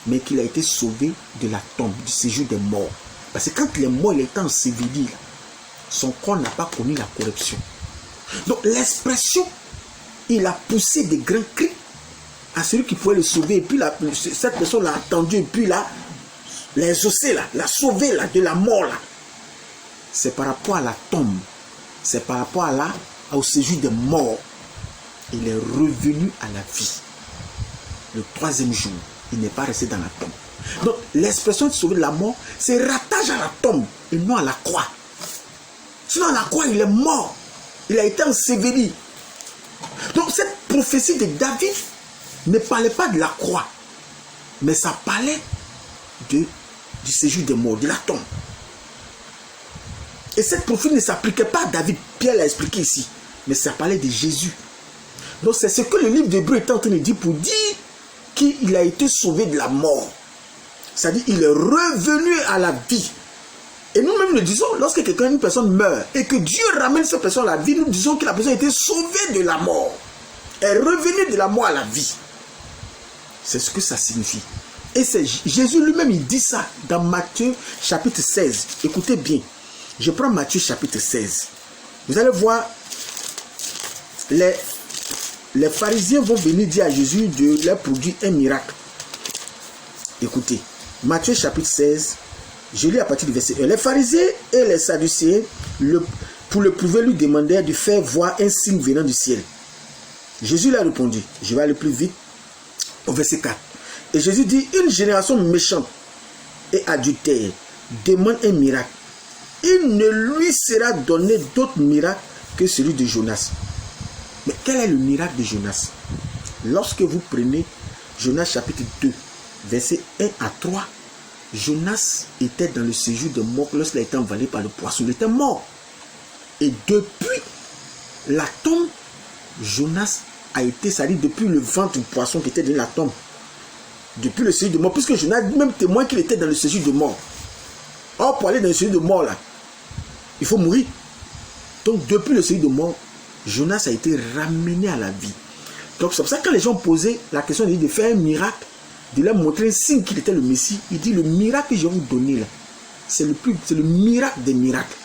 mais qu'il a été sauvé de la tombe, du séjour des morts. Parce que quand il est mort, il était enseveli, son corps n'a pas connu la corruption. Donc l'expression, il a poussé des grands cris à celui qui pouvait le sauver, et puis cette personne l'a attendu, et puis l'a exaucé, l'a sauvé de la mort. C'est par rapport à la tombe, c'est par rapport au séjour des morts. Il est revenu à la vie. Le troisième jour, il n'est pas resté dans la tombe. Donc l'expression de sauver de la mort, c'est rattache à la tombe et non à la croix. Sinon à la croix, il est mort. Il a été enseveli. Donc cette prophétie de David ne parlait pas de la croix, mais ça parlait du séjour des morts, de la tombe. Et cette prophétie ne s'appliquait pas à David. Pierre l'a expliqué ici. Mais ça parlait de Jésus. Donc c'est ce que le livre d'Hébreux est en train de dire pour dire qu'il a été sauvé de la mort. C'est-à-dire qu'il est revenu à la vie. Et nous-mêmes le disons, lorsque une personne meurt et que Dieu ramène cette personne à la vie, nous disons que la personne a été sauvée de la mort. Elle est revenue de la mort à la vie. C'est ce que ça signifie. Et c'est Jésus lui-même, il dit ça dans Matthieu chapitre 16. Écoutez bien. Je prends Matthieu chapitre 16. Vous allez voir, les pharisiens vont venir dire à Jésus de leur produire un miracle. Écoutez, Matthieu chapitre 16, je lis à partir du verset 1. Les pharisiens et les sadducéens, pour le prouver, lui demandèrent de faire voir un signe venant du ciel. Jésus leur répondit, je vais aller plus vite, au verset 4. Et Jésus dit, une génération méchante et adultère demande un miracle. Il ne lui sera donné d'autre miracle que celui de Jonas. Mais quel est le miracle de Jonas? Lorsque vous prenez Jonas chapitre 2, versets 1 à 3, Jonas était dans le séjour de mort lorsqu'il a été envahi par le poisson. Il était mort. Et depuis la tombe, Jonas a été sali depuis le ventre du poisson qui était dans la tombe. Depuis le séjour de mort, puisque Jonas dit même témoin qu'il était dans le séjour de mort. Or, pour aller dans le séjour de mort, là, il faut mourir. Donc, depuis le séjour de mort, Jonas a été ramené à la vie. Donc, c'est pour ça que quand les gens posaient la question de faire un miracle, de leur montrer un signe qu'il était le Messie, il dit, le miracle que je vais vous donner là, c'est le miracle des miracles.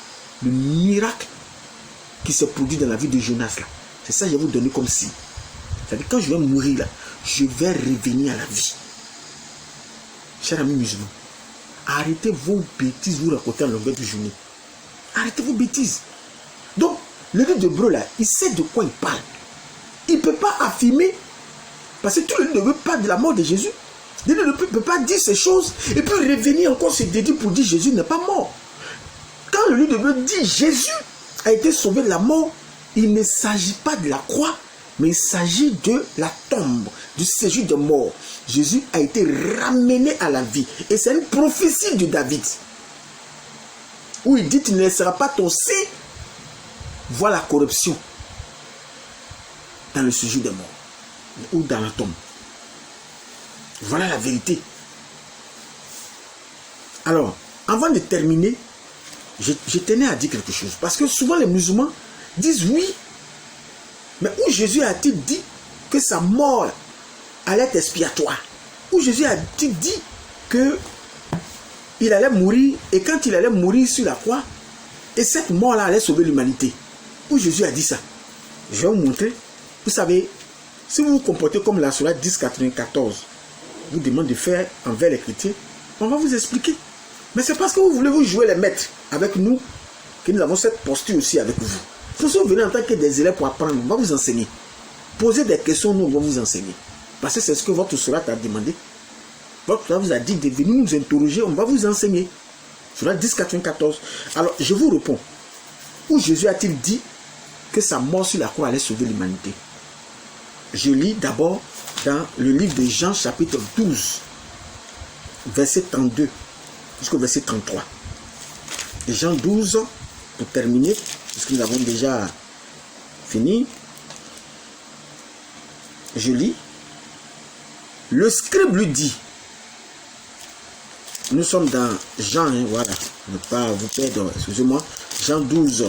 Le miracle qui s'est produit dans la vie de Jonas là. C'est ça que je vais vous donner comme signe. C'est-à-dire, quand je vais mourir là, je vais revenir à la vie. Chers amis musulmans, arrêtez vos bêtises, vous racontez en longueur de journée. Arrêtez vos bêtises. Donc, le livre d'Hébreux là, il sait de quoi il parle. Il ne peut pas affirmer, parce que tout le monde ne veut pas de la mort de Jésus. Il ne peut pas dire ces choses et puis revenir encore se dédier pour dire Jésus n'est pas mort. Quand le livre d'Hébreux dit Jésus a été sauvé de la mort, il ne s'agit pas de la croix, mais il s'agit de la tombe, du séjour de mort. Jésus a été ramené à la vie. Et c'est une prophétie de David. Où il dit, tu ne laisseras pas ton sein voir la corruption dans le séjour de mort. Ou dans la tombe. Voilà la vérité. Alors, avant de terminer, je tenais à dire quelque chose. Parce que souvent les musulmans disent oui, mais où Jésus a-t-il dit que sa mort allait être expiatoire? Où Jésus a-t-il dit que il allait mourir, et quand il allait mourir sur la croix, et cette mort-là allait sauver l'humanité? Où Jésus a dit ça? Je vais vous montrer. Vous savez, si vous vous comportez comme la Sourate 10,94 vous demande de faire envers les chrétiens, on va vous expliquer. Mais c'est parce que vous voulez vous jouer les maîtres avec nous que nous avons cette posture aussi avec vous. Si vous venez en tant que des élèves pour apprendre, on va vous enseigner. Posez des questions, nous on va vous enseigner. Parce que c'est ce que votre Sourate a demandé. Votre Sourate vous a dit de venir nous interroger, on va vous enseigner. Sourate 10,94. Alors, je vous réponds. Où Jésus a-t-il dit que sa mort sur la croix allait sauver l'humanité? Je lis d'abord dans le livre de Jean chapitre 12, verset 32 jusqu'au verset 33. Jean 12, pour terminer, puisque nous avons déjà fini. Je lis. Le scribe lui dit, nous sommes dans Jean, hein, voilà, ne pas vous perdre, excusez-moi, Jean 12.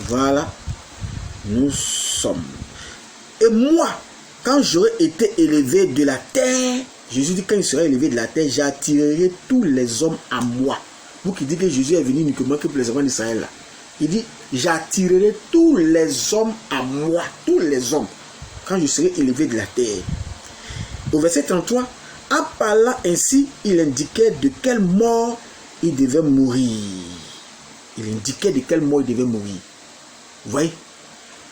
Voilà, nous sommes. Et moi, quand j'aurai été élevé de la terre, Jésus dit, quand il sera élevé de la terre, j'attirerai tous les hommes à moi. Vous qui dites que Jésus est venu uniquement que pour les enfants d'Israël là. Il dit, j'attirerai tous les hommes à moi, tous les hommes, quand je serai élevé de la terre. Au verset 33, en parlant ainsi, il indiquait de quelle mort il devait mourir. Il indiquait de quelle mort il devait mourir. Vous voyez?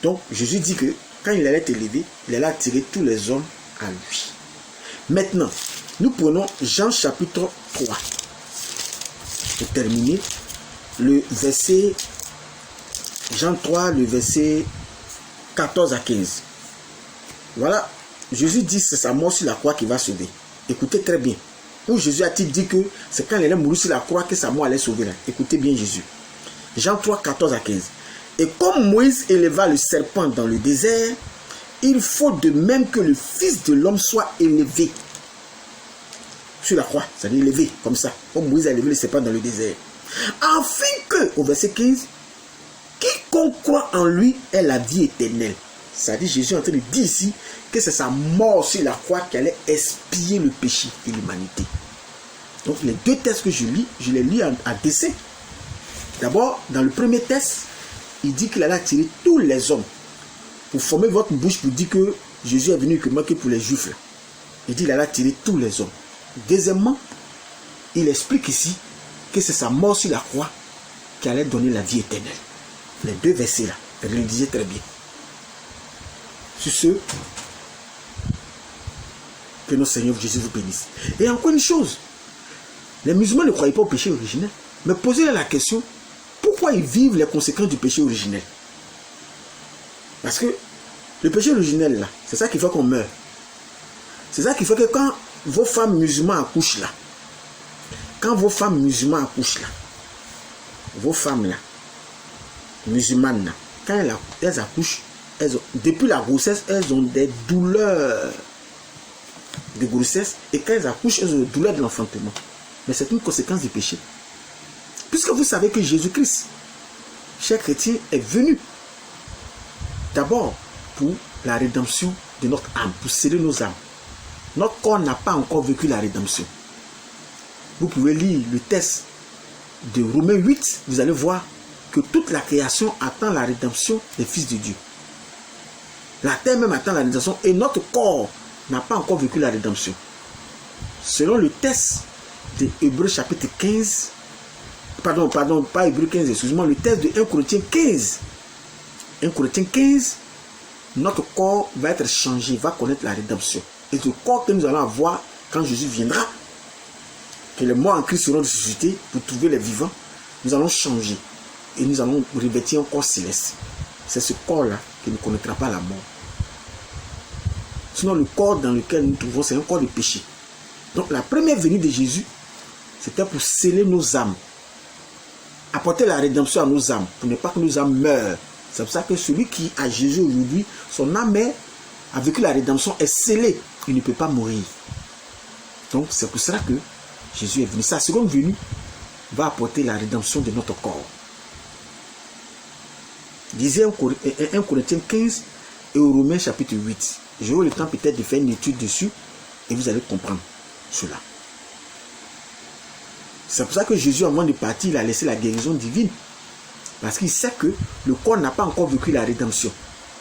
Donc, Jésus dit que quand il allait être élevé, il allait attirer tous les hommes à lui. Maintenant, nous prenons Jean chapitre 3. Pour terminer, le verset Jean 3, le verset 14 à 15. Voilà, Jésus dit que c'est sa mort sur la croix qui va sauver. Écoutez très bien. Où Jésus a-t-il dit que c'est quand il allait mourir sur la croix que sa mort allait sauver là. Écoutez bien Jésus. Jean 3, 14 à 15. Et comme Moïse éleva le serpent dans le désert, il faut de même que le Fils de l'homme soit élevé sur la croix, c'est-à-dire élevé comme ça, comme Moïse a élevé le serpent dans le désert. Afin que, au verset 15, quiconque croit en lui ait la vie éternelle. C'est-à-dire Jésus est en train de dire ici que c'est sa mort sur la croix qui allait expier le péché de l'humanité. Donc les deux textes que je lis, je les lis à dessein. D'abord, dans le premier texte, il dit qu'il allait attirer tous les hommes. Pour former votre bouche pour dire que Jésus est venu uniquement que pour les juifs. Là. Il dit qu'il allait attirer tous les hommes. Deuxièmement, il explique ici que c'est sa mort sur la croix qui allait donner la vie éternelle. Les deux versets là, il le disait très bien. Sur ce, que notre Seigneur Jésus vous bénisse. Et encore une chose, les musulmans ne croyaient pas au péché originel, mais posez-leur la question, pourquoi ils vivent les conséquences du péché originel? Parce que le péché originel là, c'est ça qui fait qu'on meurt. C'est ça qui fait que quand vos femmes musulmanes accouchent là, quand vos femmes musulmanes accouchent là, vos femmes là, musulmanes là, quand elles accouchent, depuis la grossesse, elles ont des douleurs de grossesse, et quand elles accouchent, elles ont des douleurs de l'enfantement. Mais c'est une conséquence du péché. Puisque vous savez que Jésus-Christ, cher chrétien, est venu d'abord pour la rédemption de notre âme, pour sceller nos âmes. Notre corps n'a pas encore vécu la rédemption. Vous pouvez lire le texte de Romains 8, vous allez voir que toute la création attend la rédemption des fils de Dieu. La terre même attend la rédemption et notre corps n'a pas encore vécu la rédemption. Selon le texte de Hébreux chapitre 15, pardon, pas Hébreux 15, excusez-moi, le texte de 1 Corinthiens 15. 1 Corinthiens 15, notre corps va être changé, va connaître la rédemption. Et le corps que nous allons avoir quand Jésus viendra, que les morts en Christ seront ressuscités pour trouver les vivants, nous allons changer et nous allons revêtir un corps céleste. C'est ce corps-là qui ne connaîtra pas la mort. Sinon, le corps dans lequel nous nous trouvons, c'est un corps de péché. Donc, la première venue de Jésus, c'était pour sceller nos âmes, apporter la rédemption à nos âmes, pour ne pas que nos âmes meurent. C'est pour ça que celui qui a Jésus aujourd'hui, son âme a vécu la rédemption, est scellée. Il ne peut pas mourir. Donc, c'est pour cela que Jésus est venu. Sa seconde venue va apporter la rédemption de notre corps. Disait 1 Corinthiens 15 et au Romains chapitre 8. J'aurai le temps peut-être de faire une étude dessus et vous allez comprendre cela. C'est pour ça que Jésus, avant de partir, il a laissé la guérison divine. Parce qu'il sait que le corps n'a pas encore vécu la rédemption.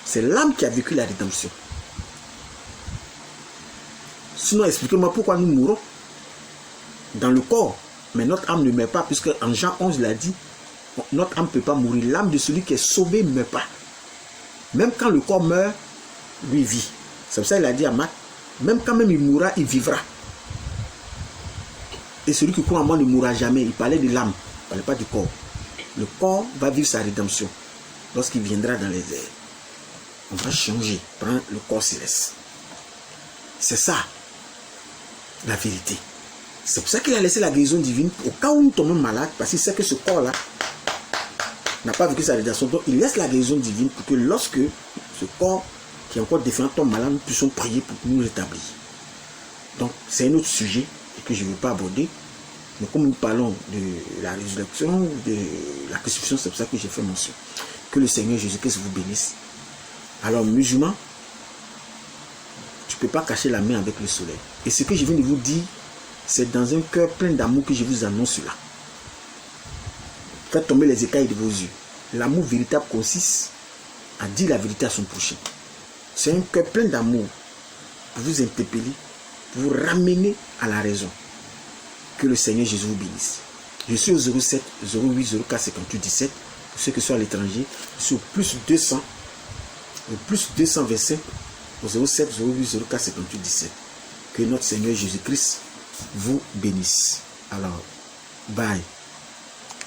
C'est l'âme qui a vécu la rédemption. Sinon, expliquez-moi pourquoi nous mourons dans le corps. Mais notre âme ne meurt pas, puisque en Jean 11, il a dit, notre âme ne peut pas mourir. L'âme de celui qui est sauvé ne meurt pas. Même quand le corps meurt, lui vit. C'est pour ça qu'il a dit à Marc, même quand même il mourra, il vivra. Et celui qui croit en moi ne mourra jamais. Il parlait de l'âme, il ne parlait pas du corps. Le corps va vivre sa rédemption lorsqu'il viendra dans les airs. On va changer, prendre le corps céleste. C'est ça, la vérité. C'est pour ça qu'il a laissé la guérison divine, au cas où nous tombons malades, parce qu'il sait que ce corps-là n'a pas vécu sa rédemption. Donc il laisse la guérison divine pour que lorsque ce corps qui est encore défendant tombe malade, nous puissions prier pour nous rétablir. Donc c'est un autre sujet que je ne veux pas aborder. Mais comme nous parlons de la résurrection, de la crucifixion, c'est pour ça que j'ai fait mention. Que le Seigneur Jésus-Christ vous bénisse. Alors, musulman, tu ne peux pas cacher la main avec le soleil. Et ce que je viens de vous dire, c'est dans un cœur plein d'amour que je vous annonce cela. Faites tomber les écailles de vos yeux. L'amour véritable consiste à dire la vérité à son prochain. C'est un cœur plein d'amour pour vous interpeller, pour vous ramener à la raison. Que le Seigneur Jésus vous bénisse. Je suis au 07 08 04 58 17. Pour ceux qui sont à l'étranger, je suis au plus 200, au plus 225, au 07 08 04 58 17. Que notre Seigneur Jésus-Christ vous bénisse. Alors, bye.